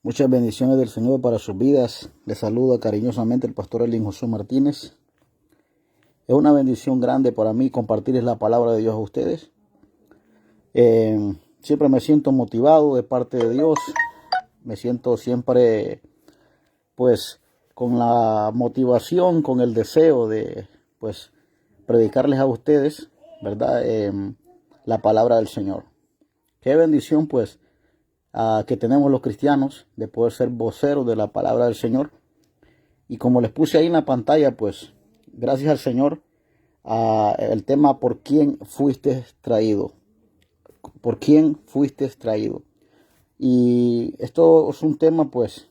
Muchas bendiciones del Señor para sus vidas. Les saluda cariñosamente el pastor Elín Josué Martínez. Es una bendición grande para mí compartirles la palabra de Dios a ustedes. Siempre me siento motivado de parte de Dios. Me siento siempre pues con la motivación, con el deseo de pues predicarles a ustedes, ¿verdad? La palabra del Señor. Qué bendición pues que tenemos los cristianos de poder ser voceros de la palabra del Señor. Y como les puse ahí en la pantalla, pues gracias al Señor, el tema ¿por quién fuiste traído? ¿Por quién fuiste traído? Y esto es un tema pues,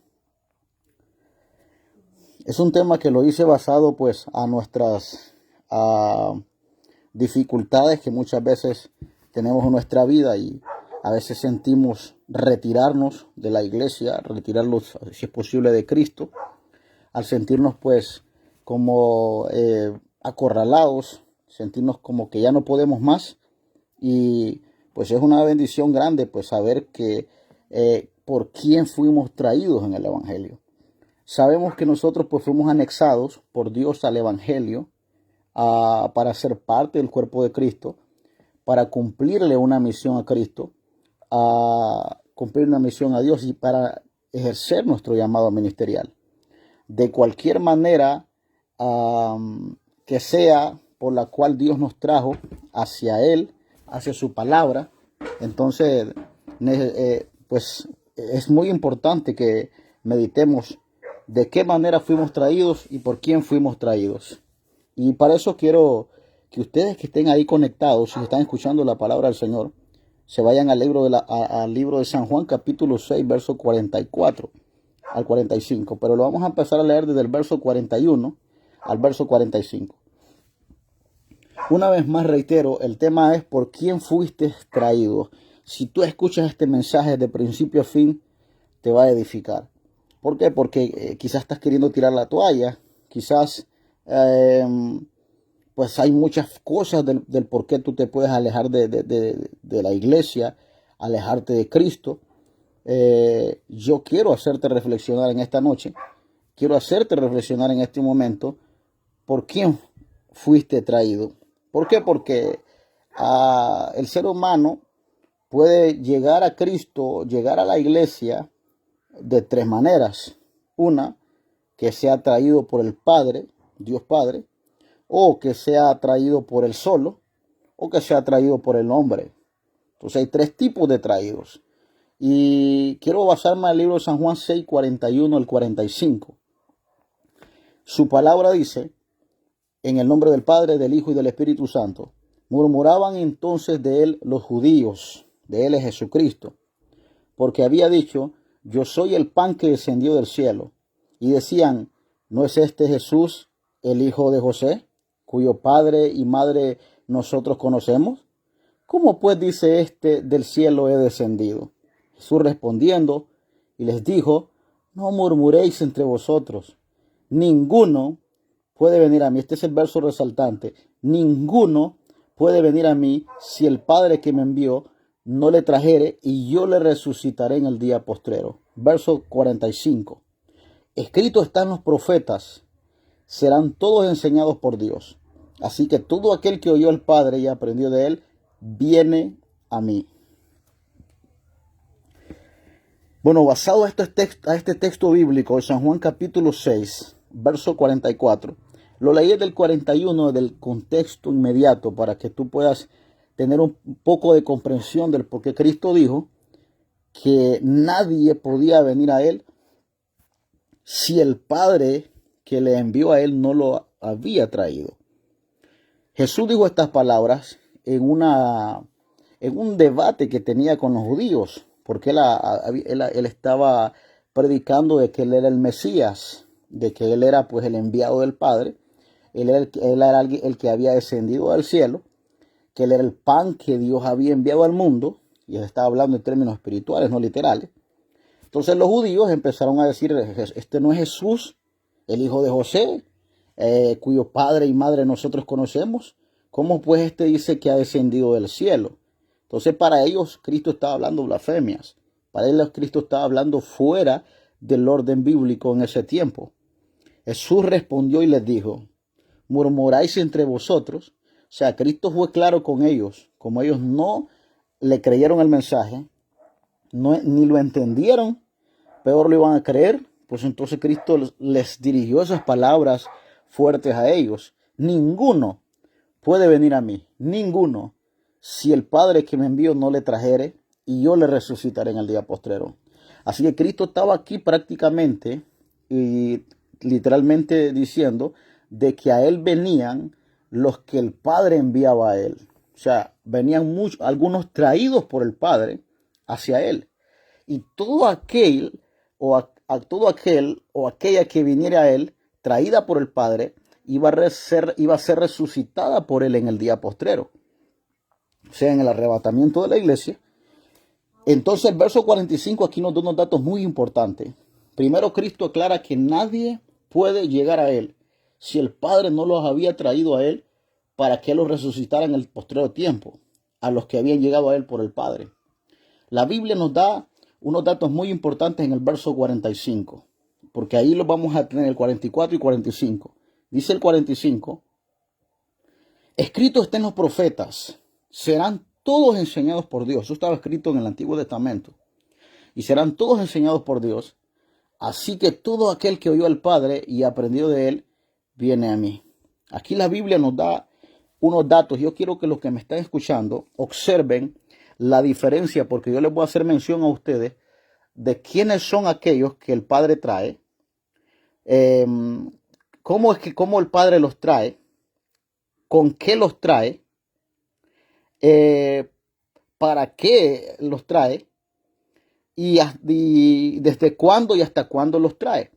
es un tema que lo hice basado pues a nuestras dificultades que muchas veces tenemos en nuestra vida y a veces sentimos retirarnos de la iglesia, retirarnos si es posible de Cristo, al sentirnos pues como acorralados, sentirnos como que ya no podemos más. Y pues es una bendición grande pues saber que por quién fuimos traídos en el Evangelio. Sabemos que nosotros pues fuimos anexados por Dios al Evangelio para ser parte del cuerpo de Cristo, para cumplirle una misión a Cristo, a cumplir una misión a Dios y para ejercer nuestro llamado ministerial. De cualquier manera que sea por la cual Dios nos trajo hacia Él, hacia su palabra, entonces pues es muy importante que meditemos de qué manera fuimos traídos y por quién fuimos traídos. Y para eso quiero que ustedes que estén ahí conectados y están escuchando la palabra del Señor, se vayan al libro de San Juan, capítulo 6, verso 44 al 45. Pero lo vamos a empezar a leer desde el verso 41 al verso 45. Una vez más reitero, el tema es ¿por quién fuiste traído? Si tú escuchas este mensaje de principio a fin, te va a edificar. ¿Por qué? Porque quizás estás queriendo tirar la toalla, quizás pues hay muchas cosas del por qué tú te puedes alejar de la iglesia, alejarte de Cristo. Yo quiero hacerte reflexionar en esta noche, quiero hacerte reflexionar en este momento, ¿por quién fuiste traído? ¿Por qué? Porque el ser humano puede llegar a Cristo, llegar a la iglesia de tres maneras. Una, que sea atraído por el Padre, Dios Padre, o que sea atraído por él solo, o que sea atraído por el hombre. Entonces hay tres tipos de traídos. Y quiero basarme en el libro de San Juan 6, 41 al 45. Su palabra dice, en el nombre del Padre, del Hijo y del Espíritu Santo. Murmuraban entonces de él los judíos, de él es Jesucristo, porque había dicho, yo soy el pan que descendió del cielo. Y decían, ¿no es este Jesús el hijo de José, cuyo padre y madre nosotros conocemos? ¿Cómo pues dice este, del cielo he descendido? Jesús respondiendo y les dijo, no murmuréis entre vosotros. Ninguno puede venir a mí. Este es el verso resaltante. Ninguno puede venir a mí si el Padre que me envió no le trajere y yo le resucitaré en el día postrero. Verso 45. Escrito están los profetas, serán todos enseñados por Dios. Así que todo aquel que oyó al Padre y aprendió de él, viene a mí. Bueno, basado a este texto bíblico de San Juan capítulo 6, verso 44, lo leí del 41 del contexto inmediato para que tú puedas tener un poco de comprensión del por qué Cristo dijo que nadie podía venir a él si el Padre que le envió a él no lo había traído. Jesús dijo estas palabras en un debate que tenía con los judíos, porque él estaba predicando de que él era el Mesías, de que él era pues el enviado del Padre, él era el que había descendido del cielo, que él era el pan que Dios había enviado al mundo, y él estaba hablando en términos espirituales, no literales. Entonces los judíos empezaron a decir, este no es Jesús, el hijo de José, cuyo padre y madre nosotros conocemos. ¿Cómo pues este dice que ha descendido del cielo? Entonces para ellos Cristo estaba hablando blasfemias. Para él Cristo estaba hablando fuera del orden bíblico en ese tiempo. Jesús respondió y les dijo, ¿murmuráis entre vosotros? O sea, Cristo fue claro con ellos. Como ellos no le creyeron el mensaje, ni lo entendieron, peor lo iban a creer, pues entonces Cristo les dirigió esas palabras fuertes a ellos. Ninguno puede venir a mí, ninguno, si el Padre que me envió no le trajere, y yo le resucitaré en el día postrero. Así que Cristo estaba aquí prácticamente y literalmente diciendo de que a él venían los que el Padre enviaba a él. O sea, venían algunos traídos por el Padre hacia él. Y todo aquel todo aquel o aquella que viniera a él, traída por el Padre, iba a ser resucitada por él en el día postrero. O sea, en el arrebatamiento de la iglesia. Entonces el verso 45 aquí nos da unos datos muy importantes. Primero, Cristo aclara que nadie puede llegar a él si el Padre no los había traído a él para que los resucitara en el postrero tiempo, a los que habían llegado a él por el Padre. La Biblia nos da unos datos muy importantes en el verso 45, porque ahí los vamos a tener el 44 y 45. Dice el 45, escrito está en los profetas, serán todos enseñados por Dios. Eso estaba escrito en el Antiguo Testamento. Y serán todos enseñados por Dios. Así que todo aquel que oyó al Padre y aprendió de él, viene a mí. Aquí la Biblia nos da unos datos. Yo quiero que los que me están escuchando observen la diferencia, porque yo les voy a hacer mención a ustedes de quiénes son aquellos que el Padre trae, cómo el Padre los trae, con qué los trae, para qué los trae y desde cuándo y hasta cuándo los trae.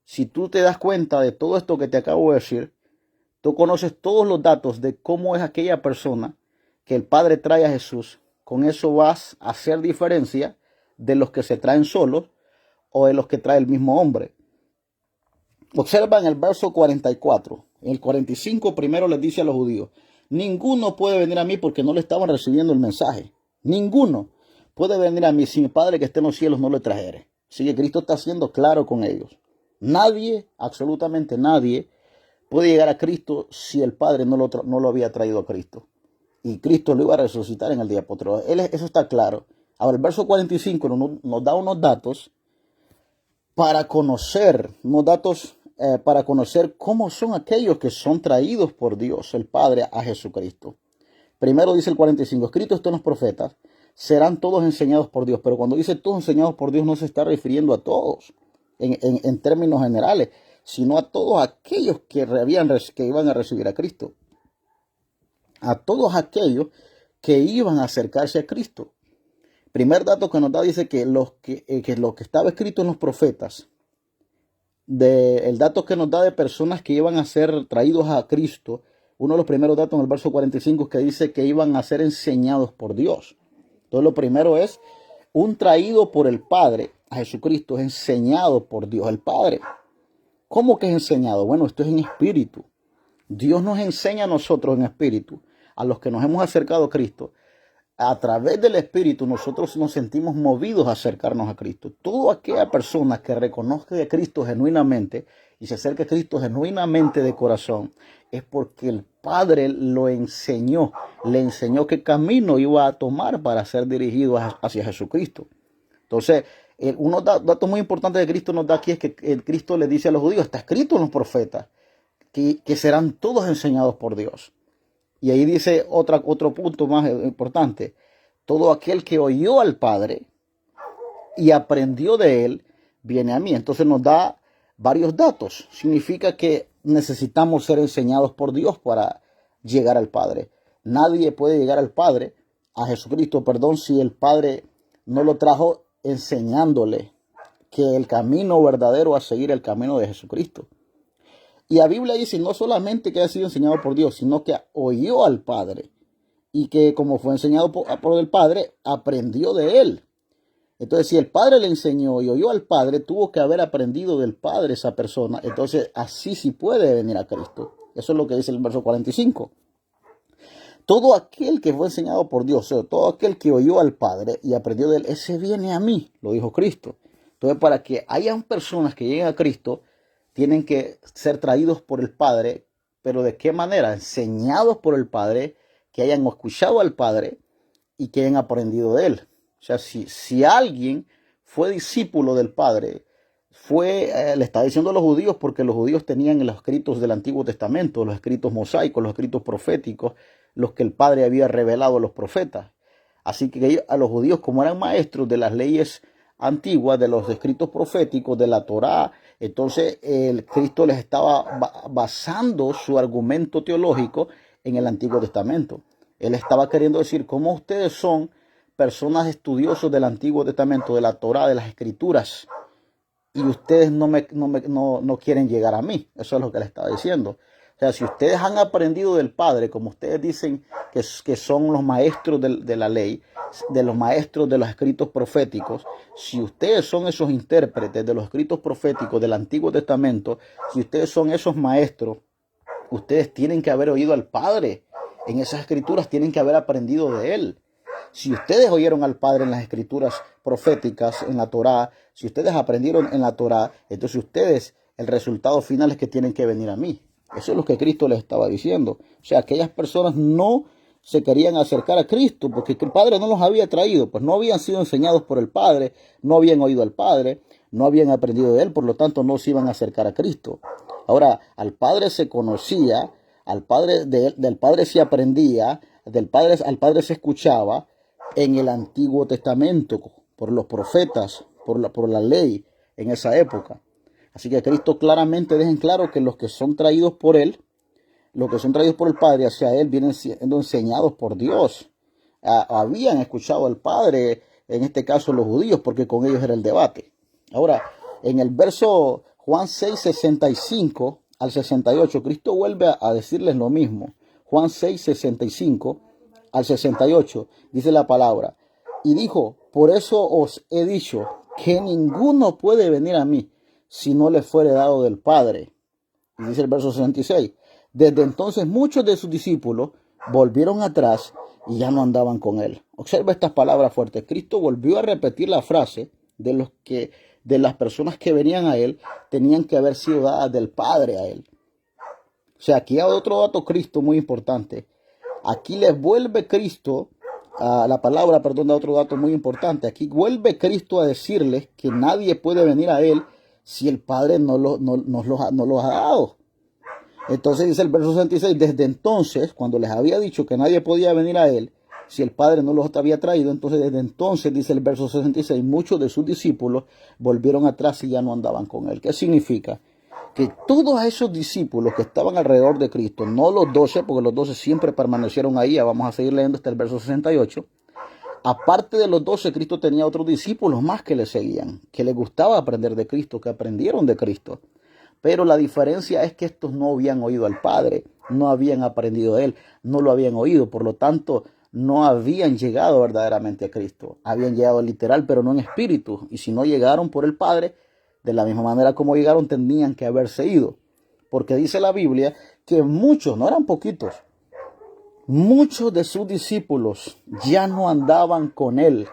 Si tú te das cuenta de todo esto que te acabo de decir, tú conoces todos los datos de cómo es aquella persona que el Padre trae a Jesús. Con eso vas a hacer diferencia de los que se traen solos o de los que trae el mismo hombre. Observa en el verso 44. En el 45 primero les dice a los judíos, ninguno puede venir a mí porque no le estaban recibiendo el mensaje. Ninguno puede venir a mí si mi Padre que esté en los cielos no le trajere. Así que Cristo está siendo claro con ellos. Nadie, absolutamente nadie, puede llegar a Cristo si el Padre no lo había traído a Cristo. Y Cristo lo iba a resucitar en el día postrero. Eso está claro. Ahora el verso 45 nos da unos datos para conocer, para conocer cómo son aquellos que son traídos por Dios, el Padre, a Jesucristo. Primero dice el 45, escrito esto en los profetas, serán todos enseñados por Dios. Pero cuando dice todos enseñados por Dios no se está refiriendo a todos en términos generales, sino a todos aquellos que iban a recibir a Cristo. A todos aquellos que iban a acercarse a Cristo. Primer dato que nos da dice que lo que estaba escrito en los profetas, el dato que nos da de personas que iban a ser traídos a Cristo, uno de los primeros datos en el verso 45 es que dice que iban a ser enseñados por Dios. Entonces lo primero es un traído por el Padre a Jesucristo, es enseñado por Dios el Padre. ¿Cómo que es enseñado? Bueno, esto es en espíritu. Dios nos enseña a nosotros en espíritu, a los que nos hemos acercado a Cristo. A través del Espíritu nosotros nos sentimos movidos a acercarnos a Cristo. Toda aquella persona que reconozca a Cristo genuinamente y se acerque a Cristo genuinamente de corazón es porque el Padre le enseñó qué camino iba a tomar para ser dirigido hacia Jesucristo. Entonces, unos datos muy importantes que Cristo nos da aquí es que Cristo le dice a los judíos, está escrito en los profetas, que serán todos enseñados por Dios. Y ahí dice otro punto más importante. Todo aquel que oyó al Padre y aprendió de él, viene a mí. Entonces nos da varios datos. Significa que necesitamos ser enseñados por Dios para llegar al Padre. Nadie puede llegar al Padre, a Jesucristo, si el Padre no lo trajo enseñándole que el camino verdadero a seguir el camino de Jesucristo. Y la Biblia dice no solamente que ha sido enseñado por Dios, sino que oyó al Padre. Y que como fue enseñado por el Padre, aprendió de él. Entonces, si el Padre le enseñó y oyó al Padre, tuvo que haber aprendido del Padre esa persona. Entonces, así sí puede venir a Cristo. Eso es lo que dice el verso 45. todo aquel que fue enseñado por Dios, o sea, todo aquel que oyó al Padre y aprendió de él, ese viene a mí, lo dijo Cristo. Entonces, para que hayan personas que lleguen a Cristo, tienen que ser traídos por el Padre, pero ¿de qué manera? Enseñados por el Padre, que hayan escuchado al Padre y que hayan aprendido de él. O sea, si alguien fue discípulo del Padre, le está diciendo a los judíos, porque los judíos tenían los escritos del Antiguo Testamento, los escritos mosaicos, los escritos proféticos, los que el Padre había revelado a los profetas. Así que a los judíos, como eran maestros de las leyes antiguas, de los escritos proféticos, de la Torá, entonces el Cristo les estaba basando su argumento teológico en el Antiguo Testamento. Él estaba queriendo decir, ¿cómo ustedes son personas estudiosos del Antiguo Testamento, de la Torá, de las Escrituras, y ustedes no quieren llegar a mí? Eso es lo que le estaba diciendo. O sea, si ustedes han aprendido del Padre, como ustedes dicen que son los maestros de la ley, de los maestros de los escritos proféticos, si ustedes son esos intérpretes de los escritos proféticos del Antiguo Testamento, si ustedes son esos maestros, ustedes tienen que haber oído al Padre. En esas escrituras tienen que haber aprendido de él. Si ustedes oyeron al Padre en las escrituras proféticas, en la Torá, si ustedes aprendieron en la Torá, entonces ustedes, el resultado final es que tienen que venir a mí. Eso es lo que Cristo les estaba diciendo. O sea, aquellas personas no se querían acercar a Cristo porque el Padre no los había traído, pues no habían sido enseñados por el Padre, no habían oído al Padre, no habían aprendido de él, por lo tanto no se iban a acercar a Cristo. Ahora, al Padre se conocía, del Padre se aprendía, al Padre se escuchaba en el Antiguo Testamento, por los profetas, por la ley en esa época. Así que Cristo claramente deja en claro que los que son traídos por él, los que son traídos por el Padre hacia él, vienen siendo enseñados por Dios. Habían escuchado al Padre, en este caso los judíos, porque con ellos era el debate. Ahora, en el verso Juan 6, 65 al 68, Cristo vuelve a decirles lo mismo. Juan 6, 65 al 68, dice la palabra. Y dijo, por eso os he dicho que ninguno puede venir a mí si no le fuere dado del Padre. Y dice el verso 66. Desde entonces muchos de sus discípulos volvieron atrás y ya no andaban con él. Observa estas palabras fuertes. Cristo volvió a repetir la frase de las personas que venían a él tenían que haber sido dadas del Padre a él. O sea, aquí hay otro dato Cristo muy importante. Aquí les vuelve Cristo da otro dato muy importante. Aquí vuelve Cristo a decirles que nadie puede venir a él si el Padre no los ha dado. Entonces dice el verso 66, desde entonces, cuando les había dicho que nadie podía venir a él, si el Padre no los había traído, entonces desde entonces, dice el verso 66, muchos de sus discípulos volvieron atrás y ya no andaban con él. ¿Qué significa? Que todos esos discípulos que estaban alrededor de Cristo, no los 12, porque los 12 siempre permanecieron ahí, ya vamos a seguir leyendo hasta el verso 68, aparte de los 12, Cristo tenía otros discípulos más que le seguían, que les gustaba aprender de Cristo, que aprendieron de Cristo. Pero la diferencia es que estos no habían oído al Padre, no habían aprendido de él, no lo habían oído, por lo tanto no habían llegado verdaderamente a Cristo. Habían llegado literal, pero no en espíritu. Y si no llegaron por el Padre, de la misma manera como llegaron, tenían que haberse ido. Porque dice la Biblia que muchos, no eran poquitos, muchos de sus discípulos ya no andaban con él.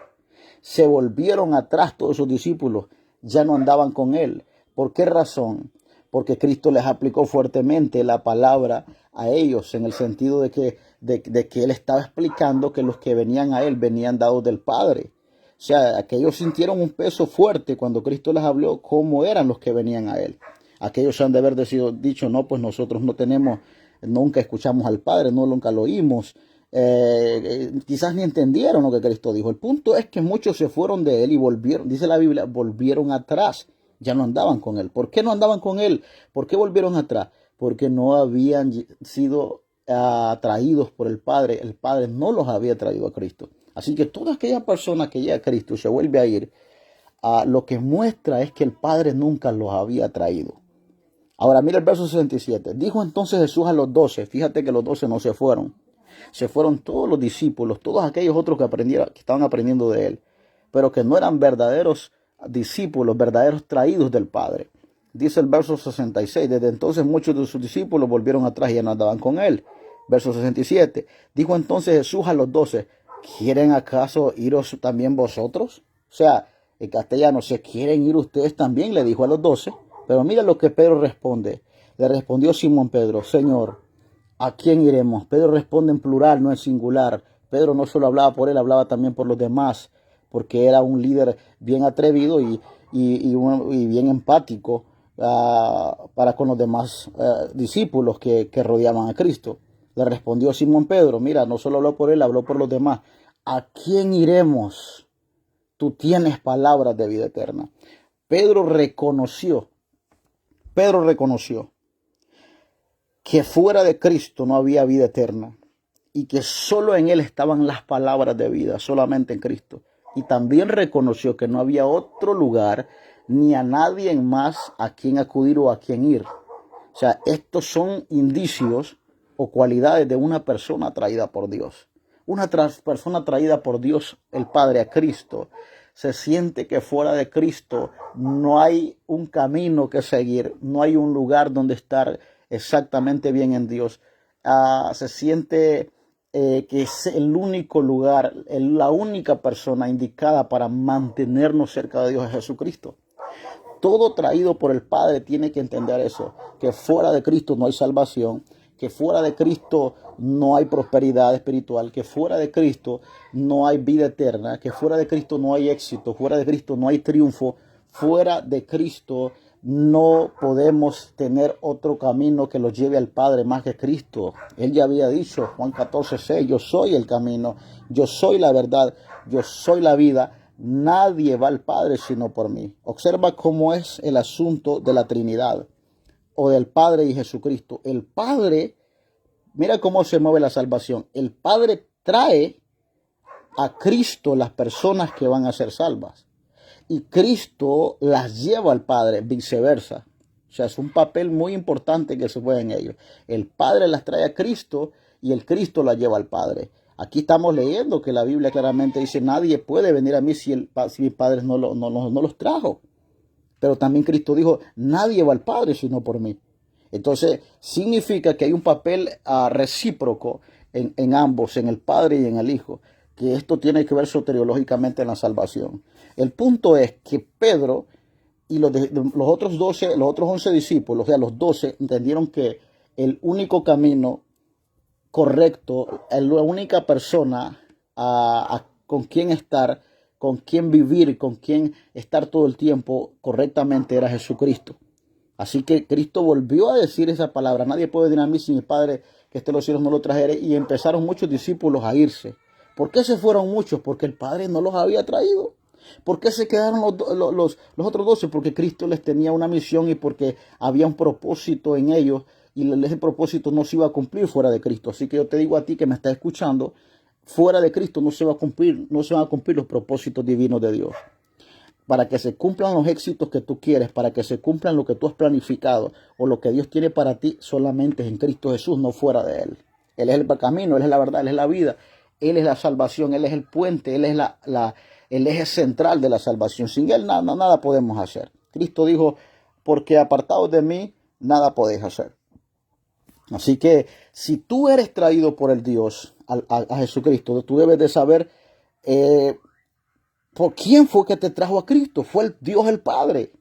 Se volvieron atrás todos sus discípulos, ya no andaban con él. ¿Por qué razón? Porque Cristo les aplicó fuertemente la palabra a ellos, en el sentido de que él estaba explicando que los que venían a él venían dados del Padre. O sea, aquellos sintieron un peso fuerte cuando Cristo les habló cómo eran los que venían a él. Aquellos han de haber dicho, no, pues nosotros nunca escuchamos al Padre, nunca lo oímos. Quizás ni entendieron lo que Cristo dijo. El punto es que muchos se fueron de él y volvieron, dice la Biblia, volvieron atrás. Ya no andaban con él. ¿Por qué no andaban con él? ¿Por qué volvieron atrás? Porque no habían sido atraídos por el Padre. El Padre no los había traído a Cristo. Así que toda aquella persona que llega a Cristo y se vuelve a ir, lo que muestra es que el Padre nunca los había traído. Ahora mira el verso 67. Dijo entonces Jesús a los 12. Fíjate que los 12 no se fueron. Se fueron todos los discípulos, todos aquellos otros que estaban aprendiendo de él, pero que no eran verdaderos discípulos, verdaderos traídos del Padre. Dice el verso 66, desde entonces muchos de sus discípulos volvieron atrás y ya no andaban con él. Verso 67. Dijo entonces Jesús a los 12, ¿quieren acaso iros también vosotros? O sea, en castellano, ¿se quieren ir ustedes también? Le dijo a los 12. Pero mira lo que Pedro responde. Le respondió Simón Pedro, Señor, ¿a quién iremos? Pedro responde en plural, no en singular. Pedro no solo hablaba por él, hablaba también por los demás, porque era un líder bien atrevido y bien empático para con los demás discípulos que rodeaban a Cristo. Le respondió Simón Pedro, mira, no solo habló por él, habló por los demás. ¿A quién iremos? Tú tienes palabras de vida eterna. Pedro reconoció que fuera de Cristo no había vida eterna y que solo en Él estaban las palabras de vida, solamente en Cristo. Y también reconoció que no había otro lugar ni a nadie más a quien acudir o a quien ir. O sea, estos son indicios o cualidades de una persona atraída por Dios. Una persona atraída por Dios, el Padre, a Cristo, se siente que fuera de Cristo no hay un camino que seguir, no hay un lugar donde estar exactamente bien en Dios. Se siente que es el único lugar, la única persona indicada para mantenernos cerca de Dios es Jesucristo. Todo traído por el Padre tiene que entender eso, que fuera de Cristo no hay salvación, que fuera de Cristo no hay prosperidad espiritual, que fuera de Cristo no hay vida eterna, que fuera de Cristo no hay éxito, fuera de Cristo no hay triunfo, fuera de Cristo no podemos tener otro camino que los lleve al Padre más que Cristo. Él ya había dicho, Juan 14:6, yo soy el camino, yo soy la verdad, yo soy la vida. Nadie va al Padre sino por mí. Observa cómo es el asunto de la Trinidad o del Padre y Jesucristo. El Padre, mira cómo se mueve la salvación. El Padre trae a Cristo las personas que van a ser salvas. Y Cristo las lleva al Padre, viceversa. O sea, es un papel muy importante que se juega en ellos. El Padre las trae a Cristo y el Cristo las lleva al Padre. Aquí estamos leyendo que la Biblia claramente dice, nadie puede venir a mí si mi Padre no los trajo. Pero también Cristo dijo, nadie va al Padre sino por mí. Entonces, significa que hay un papel recíproco en ambos, en el Padre y en el Hijo, que esto tiene que ver soteriológicamente en la salvación. El punto es que Pedro y los otros 11 discípulos, o sea, los 12, entendieron que el único camino correcto, la única persona con quien estar, con quien vivir, con quien estar todo el tiempo correctamente era Jesucristo. Así que Cristo volvió a decir esa palabra, nadie puede venir a mí si mi Padre que esté en los cielos no lo trajere, y empezaron muchos discípulos a irse. ¿Por qué se fueron muchos? Porque el Padre no los había traído. ¿Por qué se quedaron los otros 12? Porque Cristo les tenía una misión y porque había un propósito en ellos y ese propósito no se iba a cumplir fuera de Cristo. Así que yo te digo a ti que me estás escuchando, fuera de Cristo no se van a cumplir los propósitos divinos de Dios. Para que se cumplan los éxitos que tú quieres, para que se cumplan lo que tú has planificado o lo que Dios tiene para ti, solamente es en Cristo Jesús, no fuera de Él. Él es el camino, Él es la verdad, Él es la vida, Él es la salvación, Él es el puente, Él es el eje central de la salvación. Sin Él nada podemos hacer. Cristo dijo, porque apartados de mí, nada podéis hacer. Así que si tú eres traído por el Dios, a Jesucristo, tú debes de saber por quién fue que te trajo a Cristo. Fue el Dios el Padre.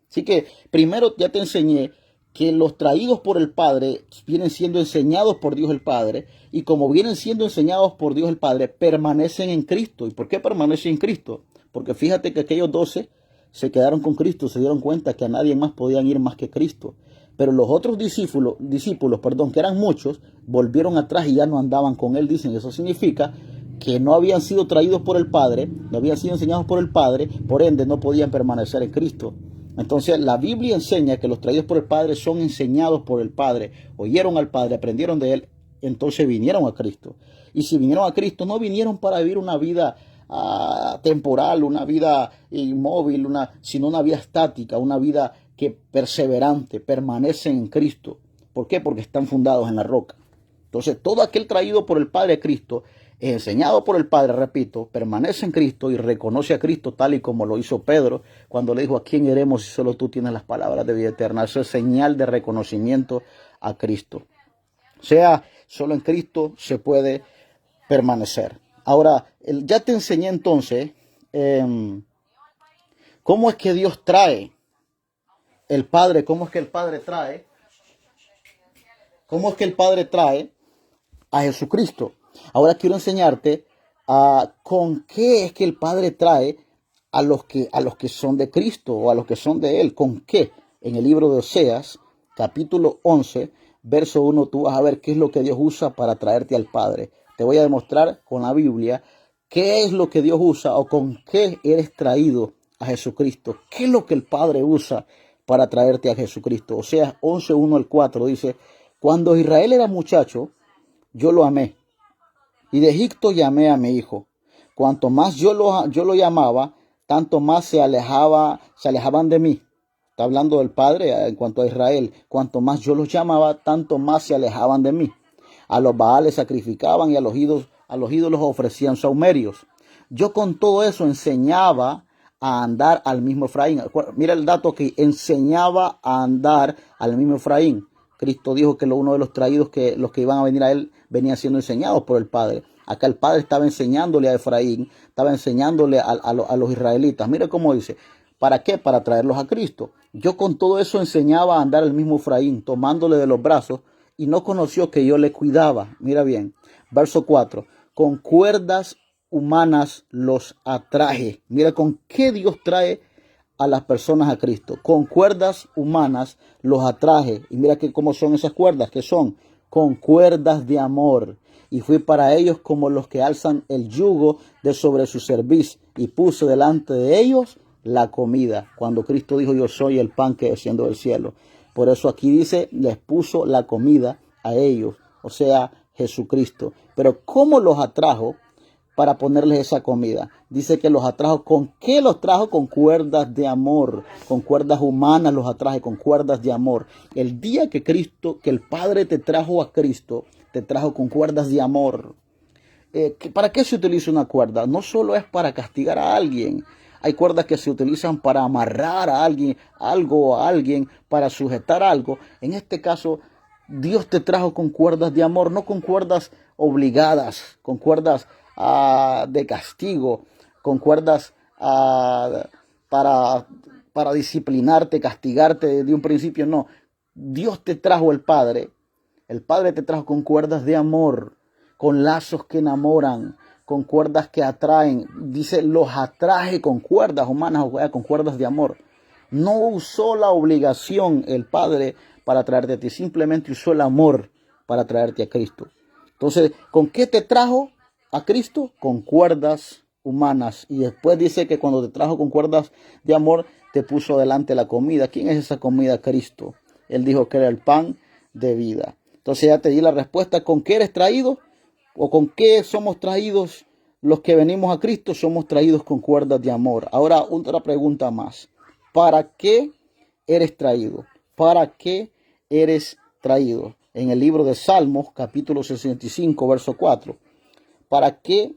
Así que primero ya te enseñé que los traídos por el Padre vienen siendo enseñados por Dios el Padre, y como vienen siendo enseñados por Dios el Padre, permanecen en Cristo. ¿Y por qué permanecen en Cristo? Porque fíjate que aquellos 12 se quedaron con Cristo, se dieron cuenta que a nadie más podían ir más que Cristo. Pero los otros discípulos, que eran muchos, volvieron atrás y ya no andaban con Él, dicen. Eso significa que no habían sido traídos por el Padre, no habían sido enseñados por el Padre, por ende no podían permanecer en Cristo. Entonces la Biblia enseña que los traídos por el Padre son enseñados por el Padre, oyeron al Padre, aprendieron de Él, entonces vinieron a Cristo. Y si vinieron a Cristo, no vinieron para vivir una vida temporal, una vida inmóvil, sino una vida estática, una vida que perseverante, permanecen en Cristo. ¿Por qué? Porque están fundados en la roca. Entonces todo aquel traído por el Padre Cristo, enseñado por el Padre, repito, permanece en Cristo y reconoce a Cristo tal y como lo hizo Pedro cuando le dijo, ¿a quién iremos si solo tú tienes las palabras de vida eterna? Eso es señal de reconocimiento a Cristo. O sea, solo en Cristo se puede permanecer. Ahora, ya te enseñé entonces cómo es que Dios trae el Padre, cómo es que el Padre trae, cómo es que el Padre trae a Jesucristo. Ahora quiero enseñarte con qué es que el Padre trae a los que son de Cristo o a los que son de Él. ¿Con qué? En el libro de Oseas, capítulo 11, verso 1, tú vas a ver qué es lo que Dios usa para traerte al Padre. Te voy a demostrar con la Biblia qué es lo que Dios usa o con qué eres traído a Jesucristo. ¿Qué es lo que el Padre usa para traerte a Jesucristo? Oseas 11, 1 al 4 dice, cuando Israel era muchacho, yo lo amé, y de Egipto llamé a mi hijo. Cuanto más yo lo llamaba, tanto más se alejaban de mí. Está hablando del Padre en cuanto a Israel. Cuanto más yo los llamaba, tanto más se alejaban de mí. A los Baales sacrificaban y a los ídolos ofrecían saumerios. Yo con todo eso enseñaba a andar al mismo Efraín. Mira el dato que enseñaba a andar al mismo Efraín. Cristo dijo que uno de los traídos, que los que iban a venir a él, venían siendo enseñados por el Padre. Acá el Padre estaba enseñándole a Efraín, estaba enseñándole a los israelitas. Mira cómo dice, ¿para qué? Para traerlos a Cristo. Yo con todo eso enseñaba a andar al mismo Efraín, tomándole de los brazos, y no conoció que yo le cuidaba. Mira bien, verso 4, con cuerdas humanas los atraje. Mira con qué Dios trae a las personas a Cristo. Con cuerdas humanas los atraje. Y mira que cómo son esas cuerdas, que son con cuerdas de amor. Y fui para ellos como los que alzan el yugo de sobre su cerviz. Y puse delante de ellos la comida. Cuando Cristo dijo, yo soy el pan que desciende del cielo. Por eso aquí dice, les puso la comida a ellos. O sea, Jesucristo. Pero ¿cómo los atrajo para ponerles esa comida? Dice que los atrajo. ¿Con qué los trajo? Con cuerdas de amor, con cuerdas humanas los atraje, con cuerdas de amor. El día que el Padre te trajo a Cristo, te trajo con cuerdas de amor. ¿Para qué se utiliza una cuerda? No solo es para castigar a alguien. Hay cuerdas que se utilizan para amarrar a alguien, algo a alguien, para sujetar algo. En este caso, Dios te trajo con cuerdas de amor, no con cuerdas obligadas, con cuerdas de castigo, con cuerdas para disciplinarte, castigarte de un principio. No, Dios te trajo el Padre te trajo con cuerdas de amor, con lazos que enamoran, con cuerdas que atraen. Dice, los atraje con cuerdas humanas, o sea, con cuerdas de amor. No usó la obligación el Padre para traerte a ti, simplemente usó el amor para traerte a Cristo. Entonces, ¿con qué te trajo a Cristo? Con cuerdas humanas. Y después dice que cuando te trajo con cuerdas de amor, te puso delante la comida. ¿Quién es esa comida? Cristo. Él dijo que era el pan de vida. Entonces ya te di la respuesta. ¿Con qué eres traído? ¿O con qué somos traídos los que venimos a Cristo? Somos traídos con cuerdas de amor. Ahora otra pregunta más. ¿Para qué eres traído? ¿Para qué eres traído? En el libro de Salmos, capítulo 65, verso 4. ¿Para qué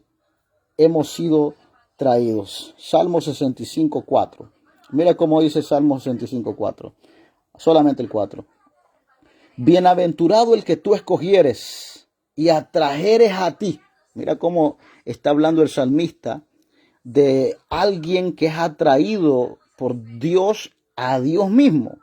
hemos sido traídos? Salmo 65, 4. Mira cómo dice Salmo 65, 4. Solamente el 4. Bienaventurado el que tú escogieres y atrajeres a ti. Mira cómo está hablando el salmista de alguien que es atraído por Dios a Dios mismo.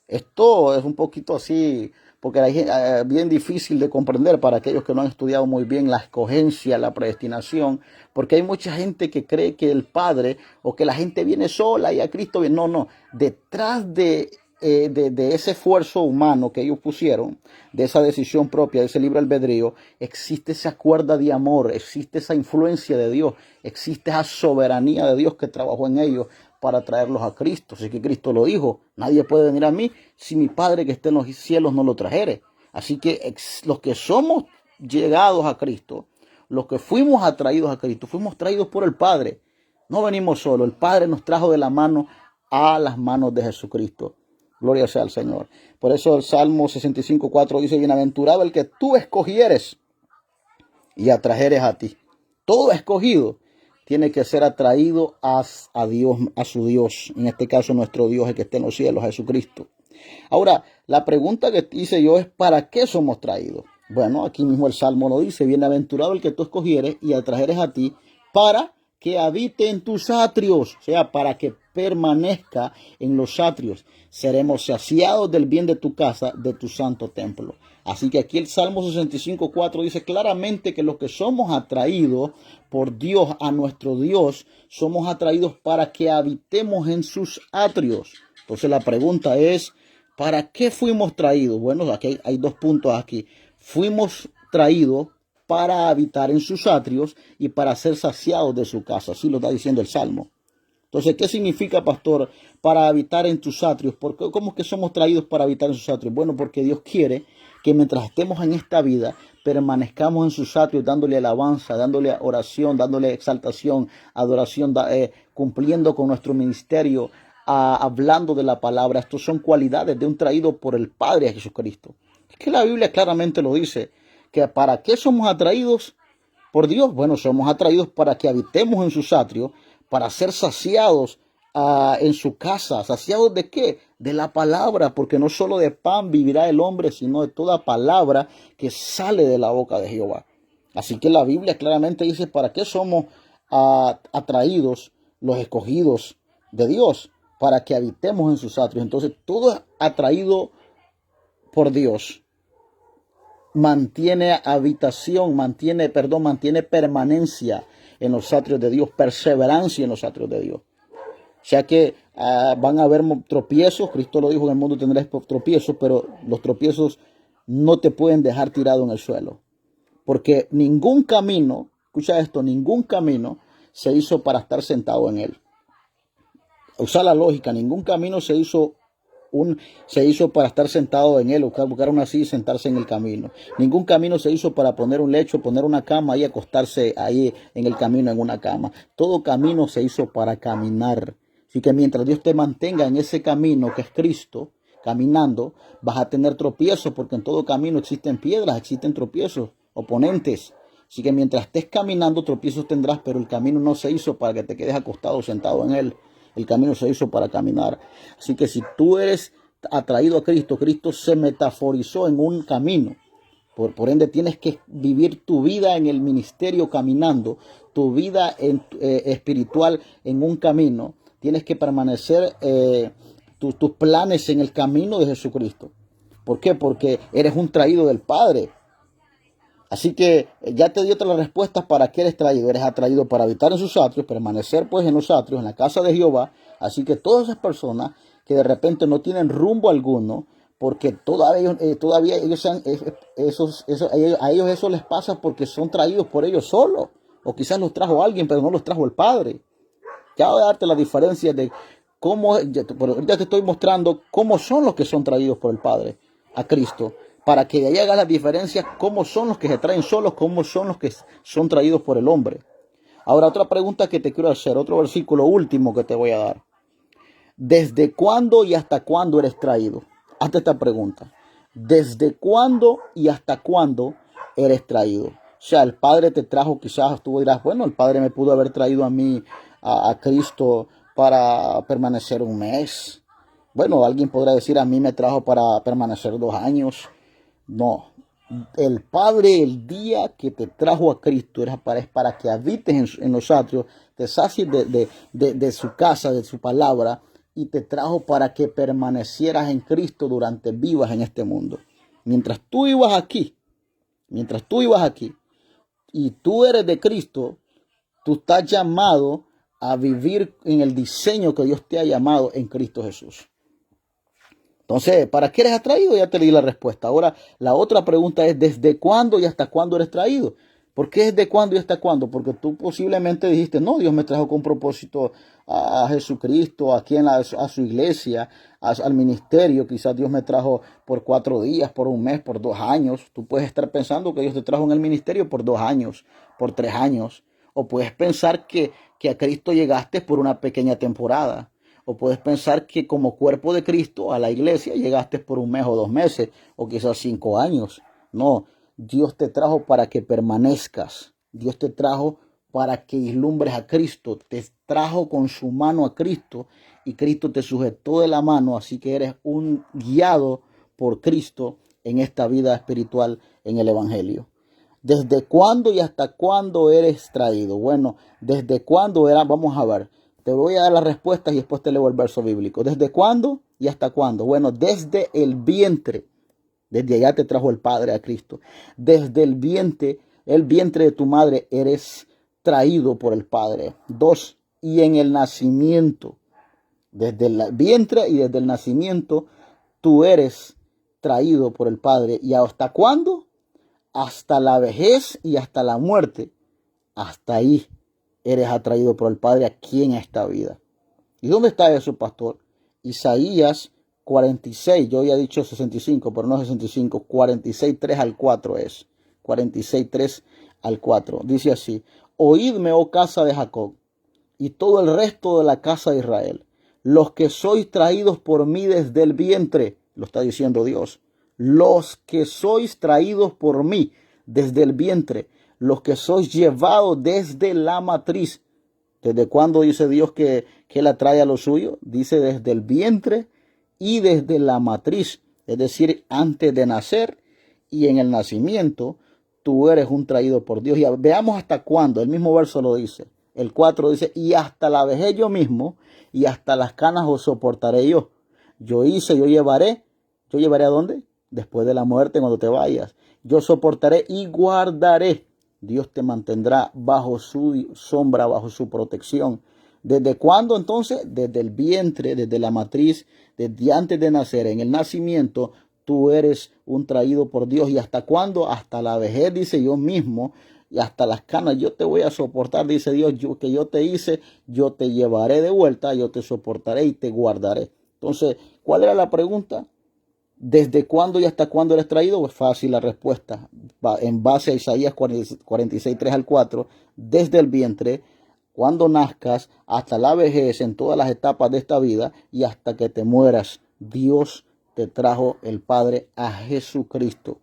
Esto es un poquito así, porque es bien difícil de comprender para aquellos que no han estudiado muy bien la escogencia, la predestinación, porque hay mucha gente que cree que el Padre o que la gente viene sola y a Cristo viene. No. Detrás de ese esfuerzo humano que ellos pusieron, de esa decisión propia, de ese libre albedrío, existe esa cuerda de amor, existe esa influencia de Dios, existe esa soberanía de Dios que trabajó en ellos para traerlos a Cristo. Así que Cristo lo dijo, nadie puede venir a mí si mi Padre que está en los cielos no lo trajere. Así que los que somos llegados a Cristo, los que fuimos atraídos a Cristo, fuimos traídos por el Padre. No venimos solos, el Padre nos trajo de la mano a las manos de Jesucristo. Gloria sea al Señor. Por eso el Salmo 65, 4 dice, bienaventurado el que tú escogieres y atrajeres a ti. Todo escogido tiene que ser atraído a Dios, a su Dios. En este caso nuestro Dios, el que está en los cielos, Jesucristo. Ahora, la pregunta que hice yo es, ¿para qué somos traídos? Bueno, aquí mismo el Salmo lo dice, bienaventurado el que tú escogieres y atrajeres a ti para que habite en tus atrios, o sea, para que permanezca en los atrios. Seremos saciados del bien de tu casa, de tu santo templo. Así que aquí el Salmo 65:4 dice claramente que los que somos atraídos por Dios a nuestro Dios, somos atraídos para que habitemos en sus atrios. Entonces la pregunta es, ¿para qué fuimos traídos? Bueno, aquí hay dos puntos aquí. Fuimos traídos para habitar en sus atrios y para ser saciados de su casa. Así lo está diciendo el Salmo. Entonces, ¿qué significa, pastor, para habitar en tus atrios? ¿Cómo es que somos traídos para habitar en sus atrios? Bueno, porque Dios quiere que mientras estemos en esta vida, permanezcamos en sus atrios dándole alabanza, dándole oración, dándole exaltación, adoración, cumpliendo con nuestro ministerio, hablando de la palabra. Estos son cualidades de un traído por el Padre a Jesucristo. Es que la Biblia claramente lo dice, que ¿para qué somos atraídos por Dios? Bueno, somos atraídos para que habitemos en sus atrios, para ser saciados en su casa. ¿Saciados de qué? De la palabra, porque no solo de pan vivirá el hombre, sino de toda palabra que sale de la boca de Jehová. Así que la Biblia claramente dice, ¿para qué somos atraídos los escogidos de Dios? Para que habitemos en sus atrios. Entonces, todo atraído por Dios mantiene habitación, mantiene permanencia en los atrios de Dios, perseverancia en los atrios de Dios. O sea que van a haber tropiezos. Cristo lo dijo, en el mundo tendréis tropiezos, pero los tropiezos no te pueden dejar tirado en el suelo. Porque ningún camino, escucha esto, ningún camino se hizo para estar sentado en él. Usa la lógica, ningún camino se hizo para estar sentado en él, buscar una silla y sentarse en el camino. Ningún camino se hizo para poner un lecho, poner una cama y acostarse ahí en el camino en una cama. Todo camino se hizo para caminar. Así que mientras Dios te mantenga en ese camino que es Cristo, caminando, vas a tener tropiezos, porque en todo camino existen piedras, existen tropiezos, oponentes. Así que mientras estés caminando, tropiezos tendrás, pero el camino no se hizo para que te quedes acostado, sentado en él. El camino se hizo para caminar. Así que si tú eres atraído a Cristo, Cristo se metaforizó en un camino. Por ende, tienes que vivir tu vida en el ministerio caminando, tu vida espiritual en un camino. Tienes que permanecer tus planes en el camino de Jesucristo. ¿Por qué? Porque eres un traído del Padre. Así que ya te di otras respuestas para qué eres traído. Eres atraído para habitar en sus atrios, permanecer pues en los atrios, en la casa de Jehová. Así que todas esas personas que de repente no tienen rumbo alguno, porque todavía a ellos eso les pasa porque son traídos por ellos solos. O quizás los trajo alguien, pero no los trajo el Padre. Ya voy a darte la diferencia de cómo, ya te estoy mostrando cómo son los que son traídos por el Padre a Cristo. Para que de ahí hagas la diferencia, cómo son los que se traen solos, cómo son los que son traídos por el hombre. Ahora, otra pregunta que te quiero hacer, otro versículo último que te voy a dar. ¿Desde cuándo y hasta cuándo eres traído? Hazte esta pregunta. ¿Desde cuándo y hasta cuándo eres traído? O sea, el Padre te trajo, quizás tú dirás, bueno, el Padre me pudo haber traído a mí, a Cristo, para permanecer un mes. Bueno, alguien podrá decir, a mí me trajo para permanecer 2 años. No, el Padre el día que te trajo a Cristo es para que habites en los atrios, te sacies de su casa, de su palabra, y te trajo para que permanecieras en Cristo durante vivas en este mundo. Mientras tú ibas aquí y tú eres de Cristo, tú estás llamado a vivir en el diseño que Dios te ha llamado en Cristo Jesús. Entonces, ¿para qué eres atraído? Ya te di la respuesta. Ahora, la otra pregunta es, ¿desde cuándo y hasta cuándo eres traído? ¿Por qué desde cuándo y hasta cuándo? Porque tú posiblemente dijiste, no, Dios me trajo con propósito a Jesucristo, aquí a su iglesia, al ministerio. Quizás Dios me trajo por 4 días, por un mes, por 2 años. Tú puedes estar pensando que Dios te trajo en el ministerio por 2 años, por 3 años. O puedes pensar que a Cristo llegaste por una pequeña temporada. O puedes pensar que como cuerpo de Cristo a la iglesia llegaste por 1 mes o 2 meses, o quizás 5 años. No, Dios te trajo para que permanezcas. Dios te trajo para que vislumbres a Cristo. Te trajo con su mano a Cristo y Cristo te sujetó de la mano, así que eres un guiado por Cristo en esta vida espiritual en el Evangelio. ¿Desde cuándo y hasta cuándo eres traído? Bueno, ¿desde cuándo era? Vamos a ver. Te voy a dar las respuestas y después te leo el verso bíblico. ¿Desde cuándo y hasta cuándo? Bueno, desde el vientre. Desde allá te trajo el Padre a Cristo. Desde el vientre de tu madre eres traído por el Padre. 2. Y en el nacimiento. Desde el vientre y desde el nacimiento tú eres traído por el Padre. ¿Y hasta cuándo? Hasta la vejez y hasta la muerte. Hasta ahí eres atraído por el Padre aquí en esta vida. ¿Y dónde está eso, pastor? Isaías 46, yo había dicho 65, pero no 65, 46, 3 al 4 es. 46, 3 al 4. Dice así: oídme, oh casa de Jacob, y todo el resto de la casa de Israel, los que sois traídos por mí desde el vientre, lo está diciendo Dios, los que sois traídos por mí desde el vientre, los que sois llevados desde la matriz. ¿Desde cuándo dice Dios que Él atrae a lo suyo? Dice desde el vientre y desde la matriz, es decir, antes de nacer y en el nacimiento, tú eres un traído por Dios. Y veamos hasta cuándo, el mismo verso lo dice. El 4 dice: y hasta la vejez yo mismo, y hasta las canas os soportaré yo. Yo llevaré ¿a dónde? Después de la muerte, cuando te vayas. Yo soportaré y guardaré. Dios te mantendrá bajo su sombra, bajo su protección. ¿Desde cuándo entonces? Desde el vientre, desde la matriz, desde antes de nacer. En el nacimiento tú eres un traído por Dios. ¿Y hasta cuándo? Hasta la vejez, dice yo mismo, y hasta las canas yo te voy a soportar, dice Dios, que yo te hice, yo te llevaré de vuelta, yo te soportaré y te guardaré. Entonces, ¿cuál era la pregunta? ¿Desde cuándo y hasta cuándo eres traído? Pues fácil la respuesta. En base a Isaías 46, 3 al 4, desde el vientre, cuando nazcas, hasta la vejez, en todas las etapas de esta vida y hasta que te mueras, Dios te trajo el Padre a Jesucristo.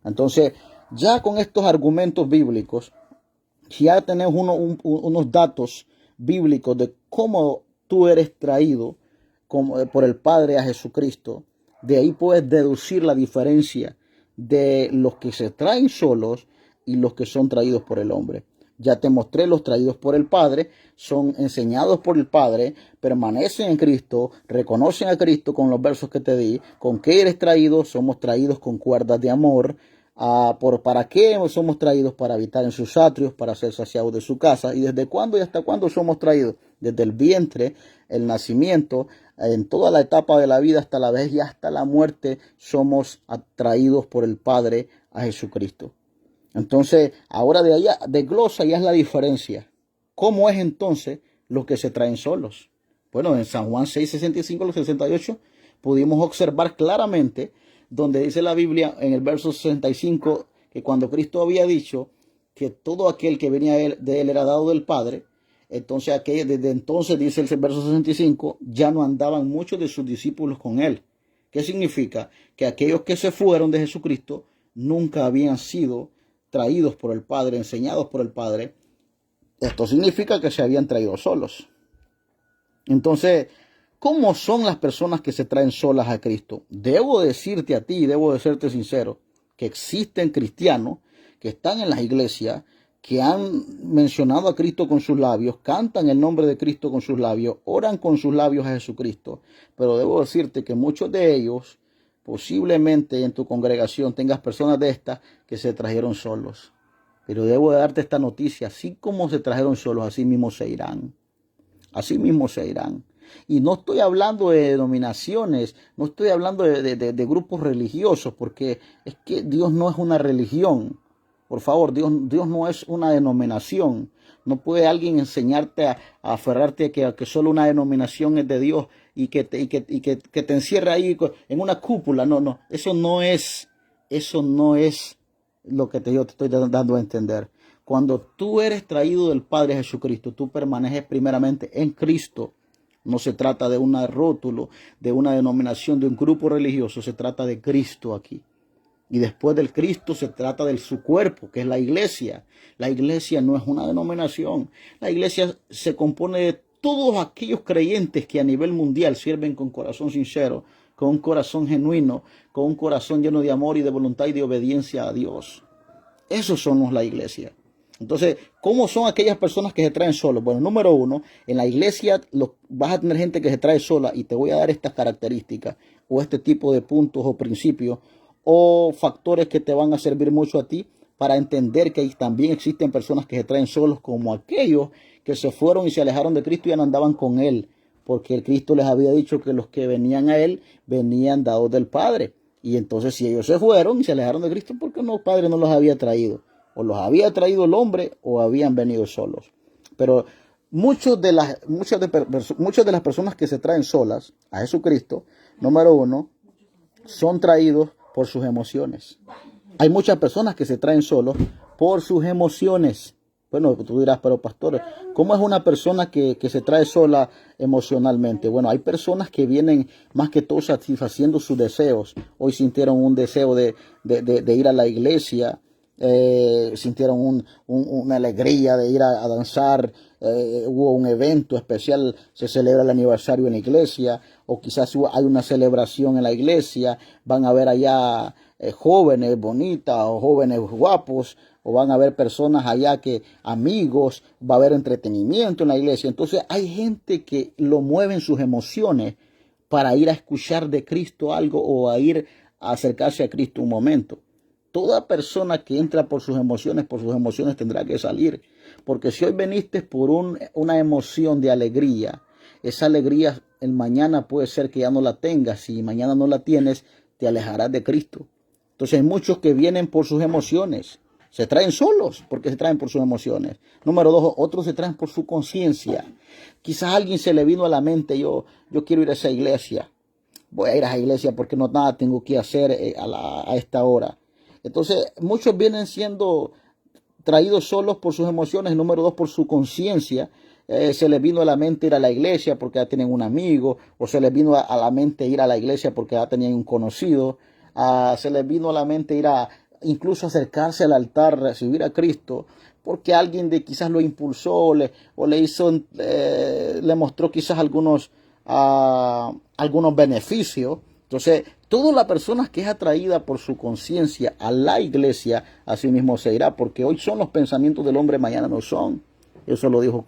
Entonces, ya con estos argumentos bíblicos, ya tenemos unos datos bíblicos de cómo tú eres traído por el Padre a Jesucristo. De ahí puedes deducir la diferencia de los que se traen solos y los que son traídos por el hombre. Ya te mostré los traídos por el Padre, son enseñados por el Padre, permanecen en Cristo, reconocen a Cristo con los versos que te di. ¿Con qué eres traído? Somos traídos con cuerdas de amor. ¿Para qué somos traídos? Para habitar en sus atrios, para ser saciados de su casa. ¿Y desde cuándo y hasta cuándo somos traídos? Desde el vientre, el nacimiento, en toda la etapa de la vida hasta la vejez y hasta la muerte somos atraídos por el Padre a Jesucristo. Entonces, ahora de allá desglosa ya es la diferencia. ¿Cómo es entonces los que se traen solos? Bueno, en San Juan 6, 65 al 68 pudimos observar claramente donde dice la Biblia en el verso 65 que cuando Cristo había dicho que todo aquel que venía de él era dado del Padre, entonces desde entonces dice el verso 65, ya no andaban muchos de sus discípulos con él. ¿Qué significa? Que aquellos que se fueron de Jesucristo nunca habían sido traídos por el Padre, enseñados por el Padre. Esto significa que se habían traído solos. Entonces, ¿cómo son las personas que se traen solas a Cristo? Debo decirte a ti, debo de serte sincero, que existen cristianos que están en las iglesias, que han mencionado a Cristo con sus labios, cantan el nombre de Cristo con sus labios, oran con sus labios a Jesucristo. Pero debo decirte que muchos de ellos, posiblemente en tu congregación tengas personas de estas que se trajeron solos. Pero debo de darte esta noticia, así como se trajeron solos, así mismo se irán. Así mismo se irán. Y no estoy hablando de denominaciones, no estoy hablando de grupos religiosos, porque es que Dios no es una religión. Por favor, Dios no es una denominación. No puede alguien enseñarte a aferrarte a que solo una denominación es de Dios y que te encierra ahí en una cúpula. No, eso no es lo que yo te estoy dando a entender. Cuando tú eres traído del Padre Jesucristo, tú permaneces primeramente en Cristo. No se trata de un rótulo, de una denominación, de un grupo religioso. Se trata de Cristo aquí. Y después del Cristo se trata de su cuerpo, que es la iglesia. La iglesia no es una denominación. La iglesia se compone de todos aquellos creyentes que a nivel mundial sirven con corazón sincero, con un corazón genuino, con un corazón lleno de amor y de voluntad y de obediencia a Dios. Esos somos la iglesia. Entonces, ¿cómo son aquellas personas que se traen solos? Bueno, número uno, en la iglesia vas a tener gente que se trae sola y te voy a dar estas características o este tipo de puntos o principios o factores que te van a servir mucho a ti para entender que también existen personas que se traen solos, como aquellos que se fueron y se alejaron de Cristo y ya no andaban con Él, porque el Cristo les había dicho que los que venían a Él venían dados del Padre. Y entonces si ellos se fueron y se alejaron de Cristo, ¿por qué no, el Padre no los había traído? O los había traído el hombre o habían venido solos. Pero muchas de las personas que se traen solas a Jesucristo, número uno, son traídos por sus emociones. Hay muchas personas que se traen solos por sus emociones. Bueno, tú dirás, pero pastor, ¿cómo es una persona que se trae sola emocionalmente? Bueno, hay personas que vienen más que todo satisfaciendo sus deseos. Hoy sintieron un deseo de ir a la iglesia, sintieron una alegría de ir a danzar, hubo un evento especial, se celebra el aniversario en la iglesia, o quizás hay una celebración en la iglesia, van a ver allá jóvenes bonitas o jóvenes guapos, o van a ver personas allá amigos, va a haber entretenimiento en la iglesia. Entonces hay gente que lo mueven sus emociones para ir a escuchar de Cristo algo o a ir a acercarse a Cristo un momento. Toda persona que entra por sus emociones tendrá que salir. Porque si hoy veniste por una emoción de alegría, esa alegría el mañana puede ser que ya no la tengas. Si mañana no la tienes, te alejarás de Cristo. Entonces hay muchos que vienen por sus emociones. Se traen solos porque se traen por sus emociones. Número dos, otros se traen por su conciencia. Quizás a alguien se le vino a la mente, yo quiero ir a esa iglesia. Voy a ir a esa iglesia porque no nada tengo que hacer a esta hora. Entonces, muchos vienen siendo traídos solos por sus emociones. Número dos, por su conciencia. Se les vino a la mente ir a la iglesia porque ya tienen un amigo, o se les vino a la mente ir a la iglesia porque ya tenían un conocido. Se les vino a la mente ir incluso acercarse al altar, recibir a Cristo, porque alguien quizás lo impulsó o le mostró quizás algunos beneficios. Entonces, toda la persona que es atraída por su conciencia a la iglesia, así mismo se irá, porque hoy son los pensamientos del hombre, mañana no son. Eso lo dijo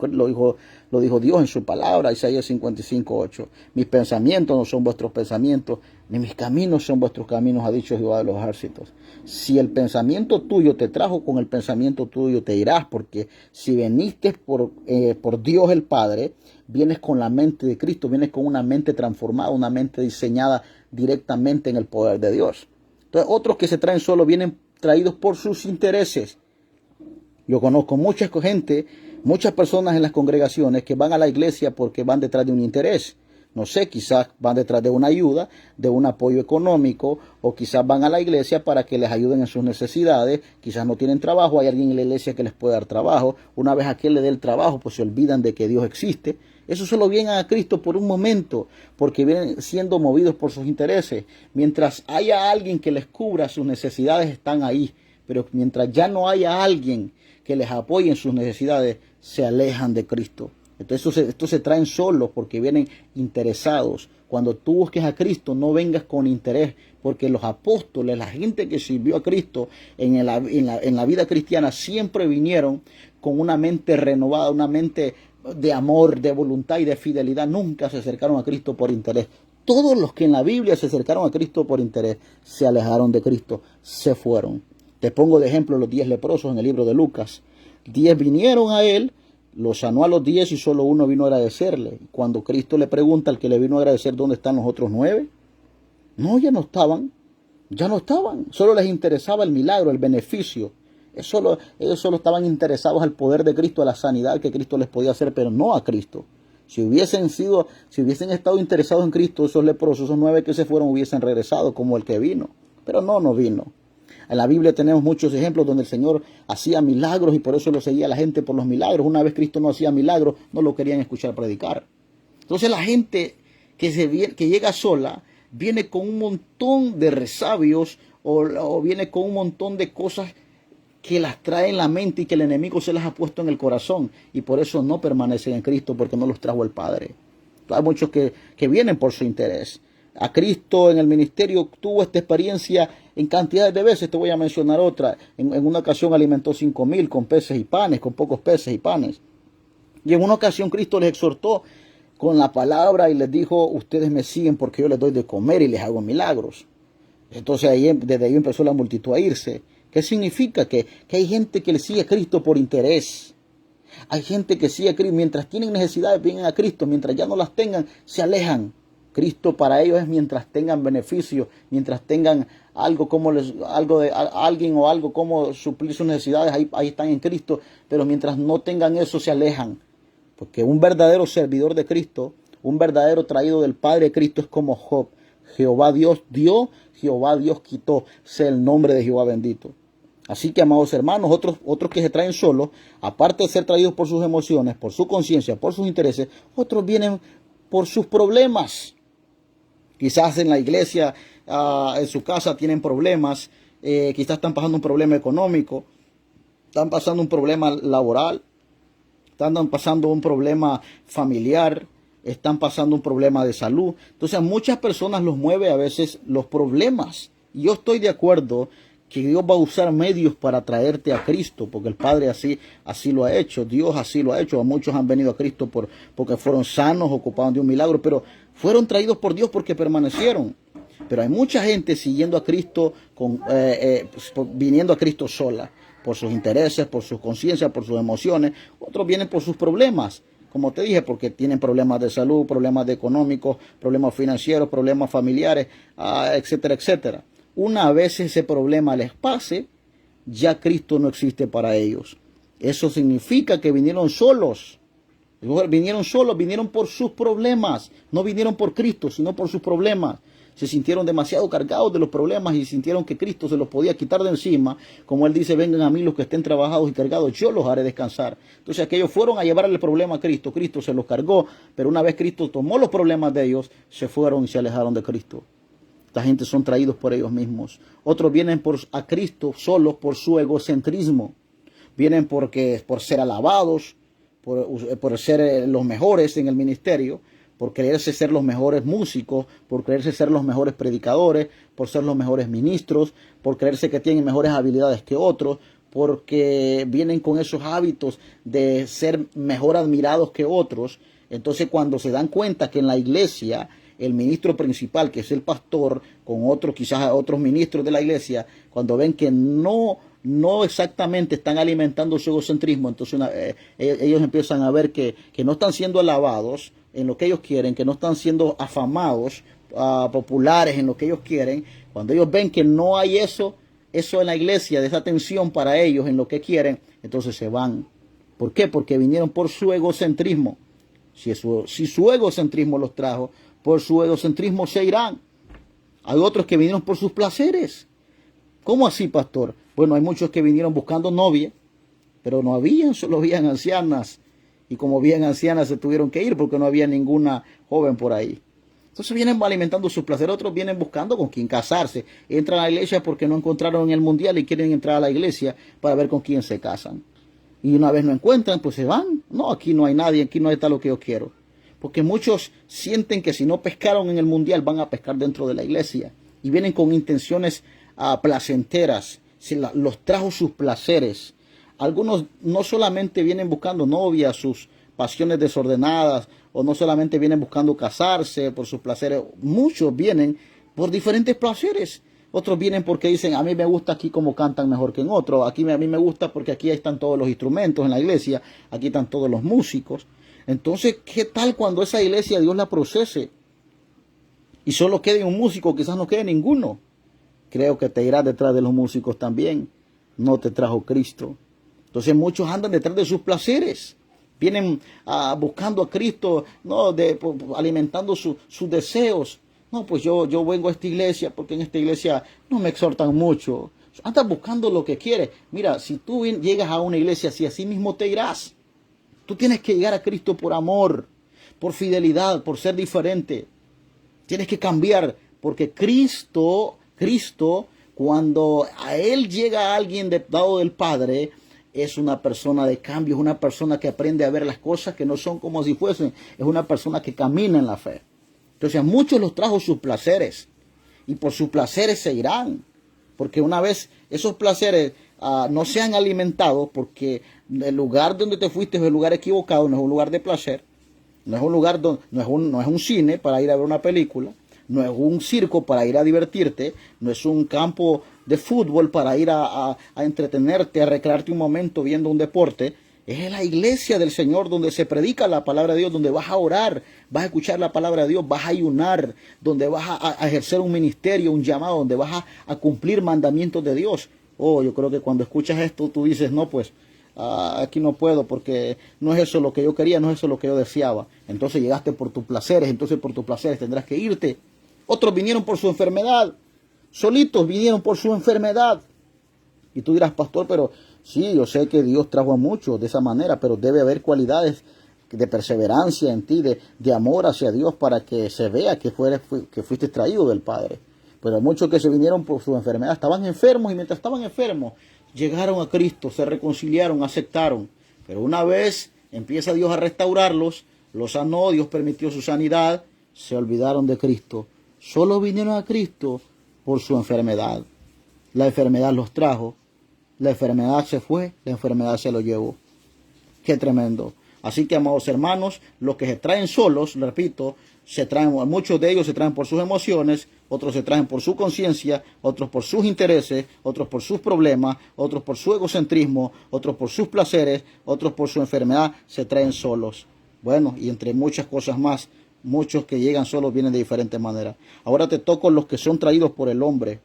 Dios en su palabra, Isaías 55:8. Mis pensamientos no son vuestros pensamientos, ni mis caminos son vuestros caminos, ha dicho Jehová de los ejércitos. Si el pensamiento tuyo te trajo, con el pensamiento tuyo te irás, porque si veniste por Dios el Padre, vienes con la mente de Cristo, vienes con una mente transformada, una mente diseñada directamente en el poder de Dios. Entonces, otros que se traen solo vienen traídos por sus intereses. Yo conozco mucha gente, muchas personas en las congregaciones que van a la iglesia porque van detrás de un interés. No sé, quizás van detrás de una ayuda, de un apoyo económico, o quizás van a la iglesia para que les ayuden en sus necesidades. Quizás no tienen trabajo, hay alguien en la iglesia que les puede dar trabajo. Una vez a quien le dé el trabajo, pues se olvidan de que Dios existe. Eso solo vienen a Cristo por un momento, porque vienen siendo movidos por sus intereses. Mientras haya alguien que les cubra sus necesidades, están ahí. Pero mientras ya no haya alguien que les apoye en sus necesidades, se alejan de Cristo. Entonces estos se traen solos porque vienen interesados. Cuando tú busques a Cristo, no vengas con interés, porque los apóstoles, la gente que sirvió a Cristo en la vida cristiana, siempre vinieron con una mente renovada, una mente de amor, de voluntad y de fidelidad. Nunca se acercaron a Cristo por interés. Todos los que en la Biblia se acercaron a Cristo por interés, se alejaron de Cristo, se fueron. Te pongo de ejemplo los 10 leprosos en el libro de Lucas. 10 vinieron a él, los sanó a los 10 y solo uno vino a agradecerle. Cuando Cristo le pregunta al que le vino a agradecer dónde están los otros 9, no, ya no estaban. Solo les interesaba el milagro, el beneficio. Ellos solo estaban interesados al poder de Cristo, a la sanidad que Cristo les podía hacer, pero no a Cristo. Si hubiesen estado interesados en Cristo, esos leprosos, esos 9 que se fueron, hubiesen regresado como el que vino. Pero no vino. En la Biblia tenemos muchos ejemplos donde el Señor hacía milagros y por eso lo seguía la gente por los milagros. Una vez Cristo no hacía milagros, no lo querían escuchar predicar. Entonces la gente que llega sola viene con un montón de resabios o viene con un montón de cosas que las trae en la mente y que el enemigo se las ha puesto en el corazón, y por eso no permanecen en Cristo, porque no los trajo el Padre. Hay muchos que vienen por su interés. A Cristo en el ministerio tuvo esta experiencia en cantidades de veces. Te voy a mencionar otra. En una ocasión alimentó 5,000 con peces y panes, con pocos peces y panes. Y en una ocasión Cristo les exhortó con la palabra y les dijo: ustedes me siguen porque yo les doy de comer y les hago milagros. Entonces desde ahí empezó la multitud a irse. ¿Qué significa? Que hay gente que le sigue a Cristo por interés. Hay gente que sigue a Cristo. Mientras tienen necesidades, vienen a Cristo. Mientras ya no las tengan, se alejan. Cristo para ellos es mientras tengan beneficio, mientras tengan algo de alguien o algo como suplir sus necesidades, ahí están en Cristo. Pero mientras no tengan eso, se alejan. Porque un verdadero servidor de Cristo, un verdadero traído del Padre de Cristo, es como Job. Jehová Dios dio, Jehová Dios quitó. Sea el nombre de Jehová bendito. Así que, amados hermanos, otros que se traen solos, aparte de ser traídos por sus emociones, por su conciencia, por sus intereses, otros vienen por sus problemas. Quizás en la iglesia, en su casa tienen problemas, quizás están pasando un problema económico, están pasando un problema laboral, están pasando un problema familiar, están pasando un problema de salud. Entonces a muchas personas los mueve a veces los problemas. Y yo estoy de acuerdo que Dios va a usar medios para traerte a Cristo, porque el Padre así lo ha hecho, Dios así lo ha hecho. Muchos han venido a Cristo porque fueron sanos, ocupados de un milagro, pero fueron traídos por Dios porque permanecieron. Pero hay mucha gente siguiendo a Cristo, viniendo a Cristo sola, por sus intereses, por sus conciencias, por sus emociones. Otros vienen por sus problemas, como te dije, porque tienen problemas de salud, problemas económicos, problemas financieros, problemas familiares, etcétera, etcétera. Una vez ese problema les pase, ya Cristo no existe para ellos. Eso significa que vinieron solos. Vinieron por sus problemas. No vinieron por Cristo, sino por sus problemas. Se sintieron demasiado cargados de los problemas y sintieron que Cristo se los podía quitar de encima. Como Él dice: vengan a mí los que estén trabajados y cargados, yo los haré descansar. Entonces aquellos fueron a llevarle el problema a Cristo. Cristo se los cargó, pero una vez Cristo tomó los problemas de ellos, se fueron y se alejaron de Cristo. Esta gente son traídos por ellos mismos. Otros vienen a Cristo solo por su egocentrismo. Vienen por ser alabados, por ser los mejores en el ministerio, por creerse ser los mejores músicos, por creerse ser los mejores predicadores, por ser los mejores ministros, por creerse que tienen mejores habilidades que otros, porque vienen con esos hábitos de ser mejor admirados que otros. Entonces, cuando se dan cuenta que en la iglesia el ministro principal, que es el pastor, con otros, quizás otros ministros de la iglesia, cuando ven que no exactamente están alimentando su egocentrismo, entonces ellos empiezan a ver que no están siendo alabados en lo que ellos quieren, que no están siendo afamados, populares en lo que ellos quieren. Cuando ellos ven que no hay eso en la iglesia, de esa atención para ellos en lo que quieren, entonces se van. ¿Por qué? Porque vinieron por su egocentrismo. Si su egocentrismo los trajo, por su egocentrismo se irán. Hay otros que vinieron por sus placeres. ¿Cómo así, pastor? Bueno, hay muchos que vinieron buscando novia, pero no habían, solo habían ancianas. Y como habían ancianas, se tuvieron que ir porque no había ninguna joven por ahí. Entonces vienen alimentando sus placeres. Otros vienen buscando con quién casarse. Entran a la iglesia porque no encontraron en el mundial y quieren entrar a la iglesia para ver con quién se casan. Y una vez no encuentran, pues se van. No, aquí no hay nadie, aquí no está lo que yo quiero. Porque muchos sienten que si no pescaron en el mundial, van a pescar dentro de la iglesia. Y vienen con intenciones placenteras. Los trajo sus placeres. Algunos no solamente vienen buscando novia, sus pasiones desordenadas, o no solamente vienen buscando casarse por sus placeres. Muchos vienen por diferentes placeres. Otros vienen porque dicen: a mí me gusta aquí como cantan mejor que en otro. A mí me gusta porque aquí están todos los instrumentos en la iglesia. Aquí están todos los músicos. Entonces, ¿qué tal cuando esa iglesia Dios la procese y solo quede un músico? Quizás no quede ninguno. Creo que te irás detrás de los músicos también. No te trajo Cristo. Entonces muchos andan detrás de sus placeres. Vienen buscando a Cristo, ¿no? Alimentando sus deseos. No, pues yo vengo a esta iglesia porque en esta iglesia no me exhortan mucho. Andas buscando lo que quieres. Mira, si tú llegas a una iglesia así mismo te irás. Tú tienes que llegar a Cristo por amor, por fidelidad, por ser diferente. Tienes que cambiar, porque Cristo Cuando a él llega alguien dado del Padre, es una persona de cambio, es una persona que aprende a ver las cosas que no son como si fuesen, es una persona que camina en la fe. Entonces a muchos los trajo sus placeres y por sus placeres se irán, porque una vez esos placeres no sean alimentados, porque el lugar donde te fuiste es el lugar equivocado, no es un lugar de placer, no es un lugar donde, no es un cine para ir a ver una película, no es un circo para ir a divertirte, no es un campo de fútbol para ir a entretenerte, a recrearte un momento viendo un deporte. Es la iglesia del Señor donde se predica la palabra de Dios, donde vas a orar, vas a escuchar la palabra de Dios, vas a ayunar, donde vas a ejercer un ministerio, un llamado, donde vas a cumplir mandamientos de Dios. Oh, yo creo que cuando escuchas esto tú dices, no, pues aquí no puedo porque no es eso lo que yo quería, no es eso lo que yo deseaba. Entonces llegaste por tus placeres, entonces por tus placeres tendrás que irte. Otros vinieron por su enfermedad, solitos vinieron por su enfermedad. Y tú dirás, pastor, pero sí, yo sé que Dios trajo a muchos de esa manera, pero debe haber cualidades de perseverancia en ti, de amor hacia Dios para que se vea que fuiste traído del Padre. Pero muchos que se vinieron por su enfermedad estaban enfermos y mientras estaban enfermos llegaron a Cristo, se reconciliaron, aceptaron. Pero una vez empieza Dios a restaurarlos, los sanó, Dios permitió su sanidad, se olvidaron de Cristo. Solo vinieron a Cristo por su enfermedad. La enfermedad los trajo, la enfermedad se fue, la enfermedad se lo llevó. Qué tremendo. Así que, amados hermanos, los que se traen solos, repito, muchos de ellos se traen por sus emociones, otros se traen por su conciencia, otros por sus intereses, otros por sus problemas, otros por su egocentrismo, otros por sus placeres, otros por su enfermedad, se traen solos. Bueno, y entre muchas cosas más, muchos que llegan solos vienen de diferentes maneras. Ahora te toco los que son traídos por el hombre.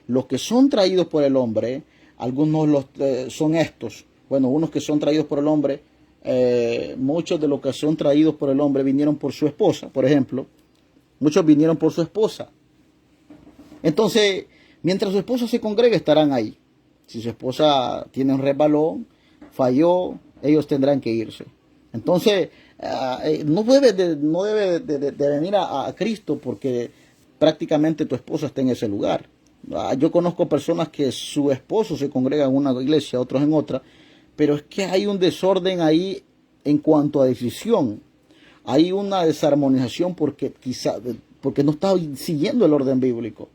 Los que son traídos por el hombre, algunos son estos. Bueno, unos que son traídos por el hombre, muchos de los que son traídos por el hombre vinieron por su esposa, por ejemplo. Muchos vinieron por su esposa. Entonces, mientras su esposa se congrega, estarán ahí. Si su esposa tiene un resbalón, falló, ellos tendrán que irse. Entonces, no debe de venir a Cristo porque prácticamente tu esposa está en ese lugar. Yo conozco personas que su esposo se congrega en una iglesia, otros en otra, pero es que hay un desorden ahí en cuanto a decisión. Hay una desarmonización porque no está siguiendo el orden bíblico.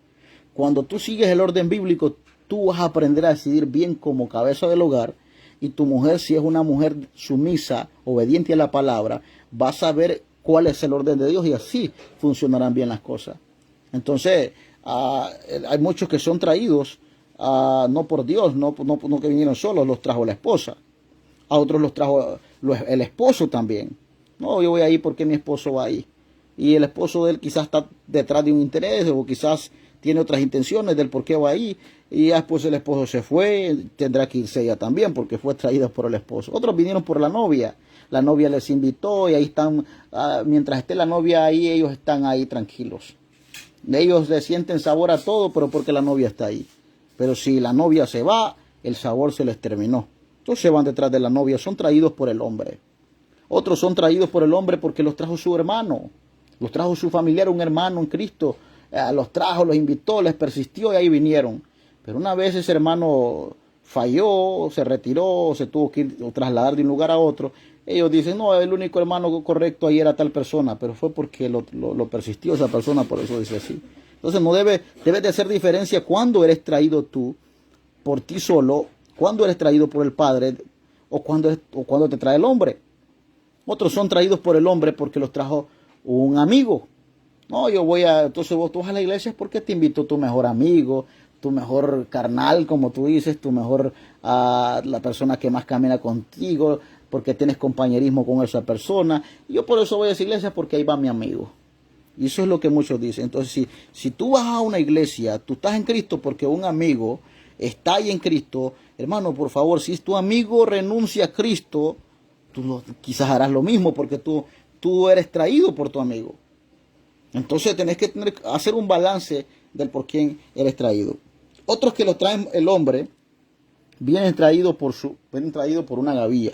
Cuando tú sigues el orden bíblico, tú vas a aprender a decidir bien como cabeza del hogar, y tu mujer, si es una mujer sumisa, obediente a la palabra, va a saber cuál es el orden de Dios y así funcionarán bien las cosas. Entonces, hay muchos que son traídos no por Dios, no que vinieron solos, los trajo la esposa. A otros los trajo el esposo también. No, yo voy ahí porque mi esposo va ahí. Y el esposo de él quizás está detrás de un interés o quizás tiene otras intenciones del por qué va ahí. Y ya después el esposo se fue, tendrá que irse ella también porque fue traída por el esposo. Otros vinieron por la novia. La novia les invitó y ahí están, mientras esté la novia ahí, ellos están ahí tranquilos. Ellos le sienten sabor a todo, pero porque la novia está ahí. Pero si la novia se va, el sabor se les terminó. Entonces se van detrás de la novia, son traídos por el hombre. Otros son traídos por el hombre porque los trajo su hermano, los trajo su familiar, un hermano en Cristo. Los trajo, los invitó, les persistió y ahí vinieron. Pero una vez ese hermano falló, se retiró, se tuvo que ir o trasladar de un lugar a otro. Ellos dicen, no, el único hermano correcto ahí era tal persona, pero fue porque lo persistió esa persona, por eso dice así. Entonces debes de hacer diferencia cuando eres traído tú por ti solo, cuando eres traído por el Padre o cuando te trae el hombre. Otros son traídos por el hombre porque los trajo un amigo. No, entonces tú vas a la iglesia porque te invitó tu mejor amigo, tu mejor carnal, como tú dices, tu mejor, la persona que más camina contigo, porque tienes compañerismo con esa persona. Yo por eso voy a esa iglesia porque ahí va mi amigo. Y eso es lo que muchos dicen. Entonces, si tú vas a una iglesia, tú estás en Cristo porque un amigo está ahí en Cristo. Hermano, por favor, si tu amigo renuncia a Cristo, quizás harás lo mismo porque tú eres traído por tu amigo. Entonces tenés que hacer un balance del por quién eres traído. Otros que lo traen el hombre vienen traídos por una gavilla.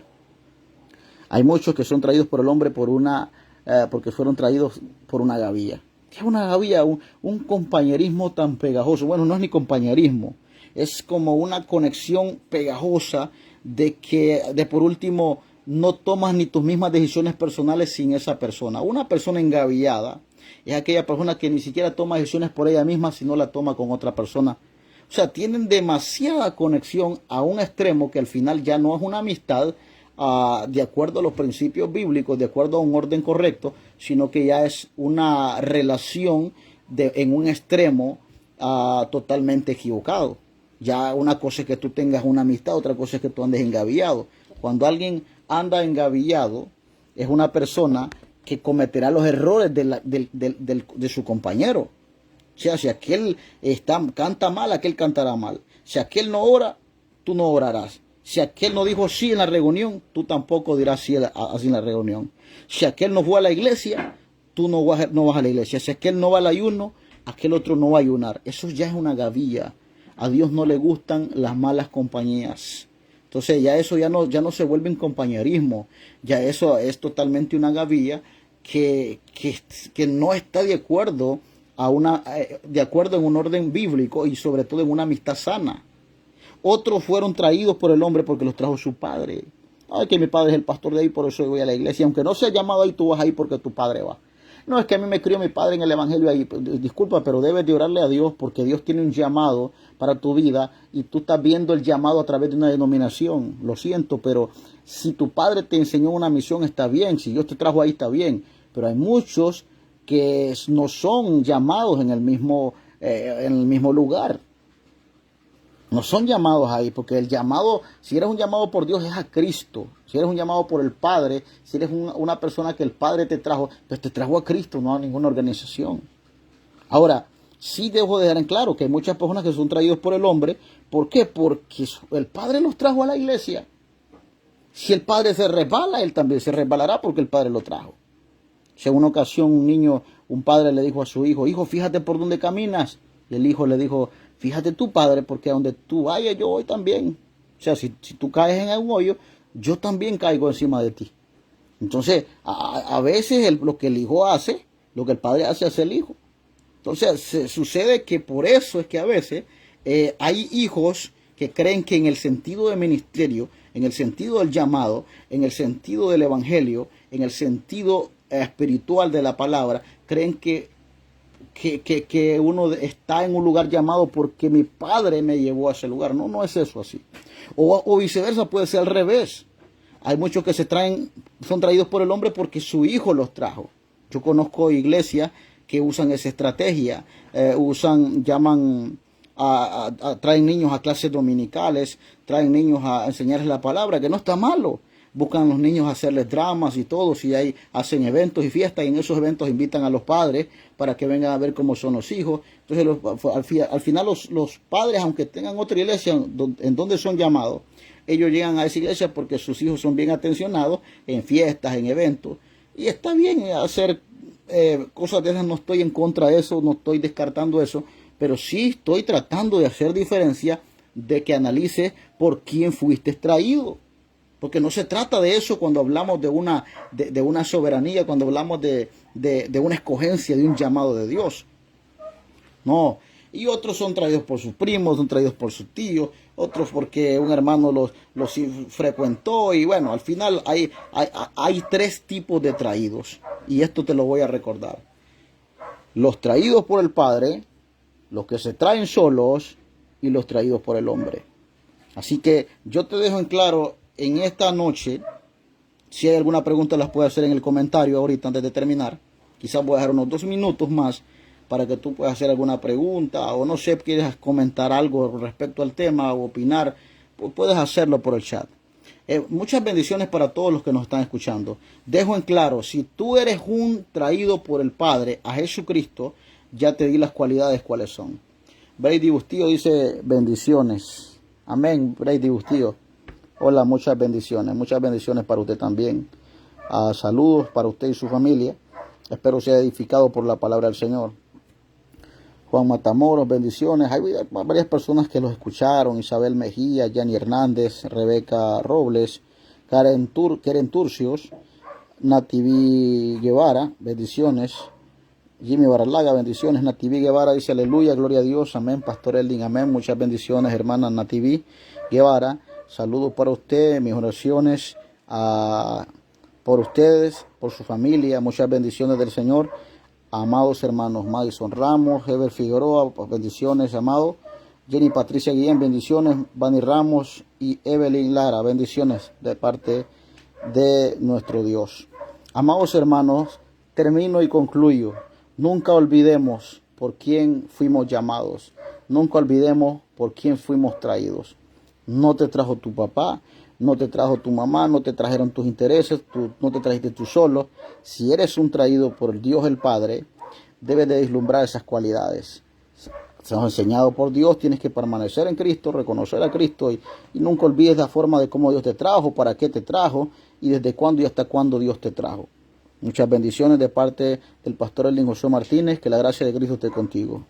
Hay muchos que son traídos por el hombre porque fueron traídos por una gavilla. ¿Qué es una gavilla? Un compañerismo tan pegajoso. Bueno, no es ni compañerismo. Es como una conexión pegajosa de por último no tomas ni tus mismas decisiones personales sin esa persona. Una persona engavillada es aquella persona que ni siquiera toma decisiones por ella misma, sino la toma con otra persona. O sea, tienen demasiada conexión a un extremo que al final ya no es una amistad de acuerdo a los principios bíblicos, de acuerdo a un orden correcto, sino que ya es una relación en un extremo totalmente equivocado. Ya una cosa es que tú tengas una amistad, otra cosa es que tú andes engavillado. Cuando alguien anda engavillado, es una persona que cometerá los errores de su compañero. O sea, si aquel canta mal, aquel cantará mal. Si aquel no ora, tú no orarás. Si aquel no dijo sí en la reunión, tú tampoco dirás sí así en la reunión. Si aquel no fue a la iglesia, tú no vas a la iglesia. Si aquel no va al ayuno, aquel otro no va a ayunar. Eso ya es una gavilla. A Dios no le gustan las malas compañías. Entonces ya eso ya no se vuelve un compañerismo. Ya eso es totalmente una gavilla que no está de acuerdo de acuerdo en un orden bíblico y sobre todo en una amistad sana. Otros fueron traídos por el hombre porque los trajo su padre. Ay, que mi padre es el pastor de ahí, por eso voy a la iglesia. Aunque no sea llamado ahí, tú vas ahí porque tu padre va. No, es que a mí me crió mi padre en el evangelio ahí. Disculpa, pero debes de orarle a Dios porque Dios tiene un llamado para tu vida y tú estás viendo el llamado a través de una denominación. Lo siento, pero si tu padre te enseñó una misión, está bien. Si Dios te trajo ahí, está bien. Pero hay muchos que no son llamados en el mismo lugar. No son llamados ahí, porque el llamado, si eres un llamado por Dios, es a Cristo. Si eres un llamado por el Padre, si eres una persona que el Padre te trajo, pues te trajo a Cristo, no a ninguna organización. Ahora, sí debo dejar en claro que hay muchas personas que son traídos por el hombre. ¿Por qué? Porque el Padre los trajo a la iglesia. Si el Padre se resbala, él también se resbalará porque el Padre lo trajo. Si en una ocasión un padre le dijo a su hijo, hijo, fíjate por dónde caminas. Y el hijo le dijo, fíjate tú, padre, porque a donde tú vayas yo voy también. O sea, si tú caes en un hoyo, yo también caigo encima de ti. Entonces, a veces lo que el hijo hace, lo que el padre hace el hijo. Entonces, sucede que por eso es que a veces hay hijos que creen que en el sentido de ministerio, en el sentido del llamado, en el sentido del evangelio, en el sentido espiritual de la palabra, creen que uno está en un lugar llamado porque mi padre me llevó a ese lugar. No, no es eso así. O viceversa, puede ser al revés. Hay muchos que son traídos por el hombre porque su hijo los trajo. Yo conozco iglesias que usan esa estrategia, traen niños a clases dominicales, traen niños a enseñarles la palabra, que no está malo. Buscan a los niños a hacerles dramas y todo, si hay, hacen eventos y fiestas, y en esos eventos invitan a los padres para que vengan a ver cómo son los hijos. Entonces al final los padres, aunque tengan otra iglesia en donde son llamados, ellos llegan a esa iglesia porque sus hijos son bien atencionados en fiestas, en eventos. Y está bien hacer cosas de esas, no estoy en contra de eso, no estoy descartando eso, pero sí estoy tratando de hacer diferencia de que analice por quién fuiste traído. Porque no se trata de eso cuando hablamos de una soberanía, cuando hablamos de una escogencia, de un llamado de Dios. No. Y otros son traídos por sus primos, son traídos por sus tíos, otros porque un hermano los frecuentó. Y bueno, al final hay tres tipos de traídos. Y esto te lo voy a recordar. Los traídos por el Padre, los que se traen solos y los traídos por el hombre. Así que yo te dejo en claro en esta noche. Si hay alguna pregunta las puedes hacer en el comentario ahorita antes de terminar. Quizás voy a dejar unos 2 minutos más para que tú puedas hacer alguna pregunta o no sé, quieres comentar algo respecto al tema o opinar, pues puedes hacerlo por el chat. Muchas bendiciones para todos los que nos están escuchando. Dejo en claro, si tú eres un traído por el Padre a Jesucristo, ya te di las cualidades cuáles son. Brady Bustillo dice bendiciones. Amén, Brady Bustillo. Hola, muchas bendiciones para usted también. Saludos para usted y su familia. Espero sea edificado por la palabra del Señor. Juan Matamoros, bendiciones. Hay varias personas que los escucharon. Isabel Mejía, Yanni Hernández, Rebeca Robles, Karen Turcios, Nativi Guevara, bendiciones. Jimmy Baralaga, bendiciones. Nativi Guevara dice aleluya, gloria a Dios, amén. Pastor Eldin, amén. Muchas bendiciones, hermana Nativi Guevara. Saludos para usted, mis oraciones por ustedes, por su familia. Muchas bendiciones del Señor. Amados hermanos Madison Ramos, Heber Figueroa, bendiciones, amado. Jenny Patricia Guillén, bendiciones. Bani Ramos y Evelyn Lara, bendiciones de parte de nuestro Dios. Amados hermanos, termino y concluyo. Nunca olvidemos por quién fuimos llamados. Nunca olvidemos por quién fuimos traídos. No te trajo tu papá, no te trajo tu mamá, no te trajeron tus intereses, no te trajiste tú solo. Si eres un traído por Dios el Padre, debes de vislumbrar esas cualidades. Se nos ha enseñado por Dios, tienes que permanecer en Cristo, reconocer a Cristo y nunca olvides la forma de cómo Dios te trajo, para qué te trajo y desde cuándo y hasta cuándo Dios te trajo. Muchas bendiciones de parte del pastor Eldin Josué Martínez, que la gracia de Cristo esté contigo.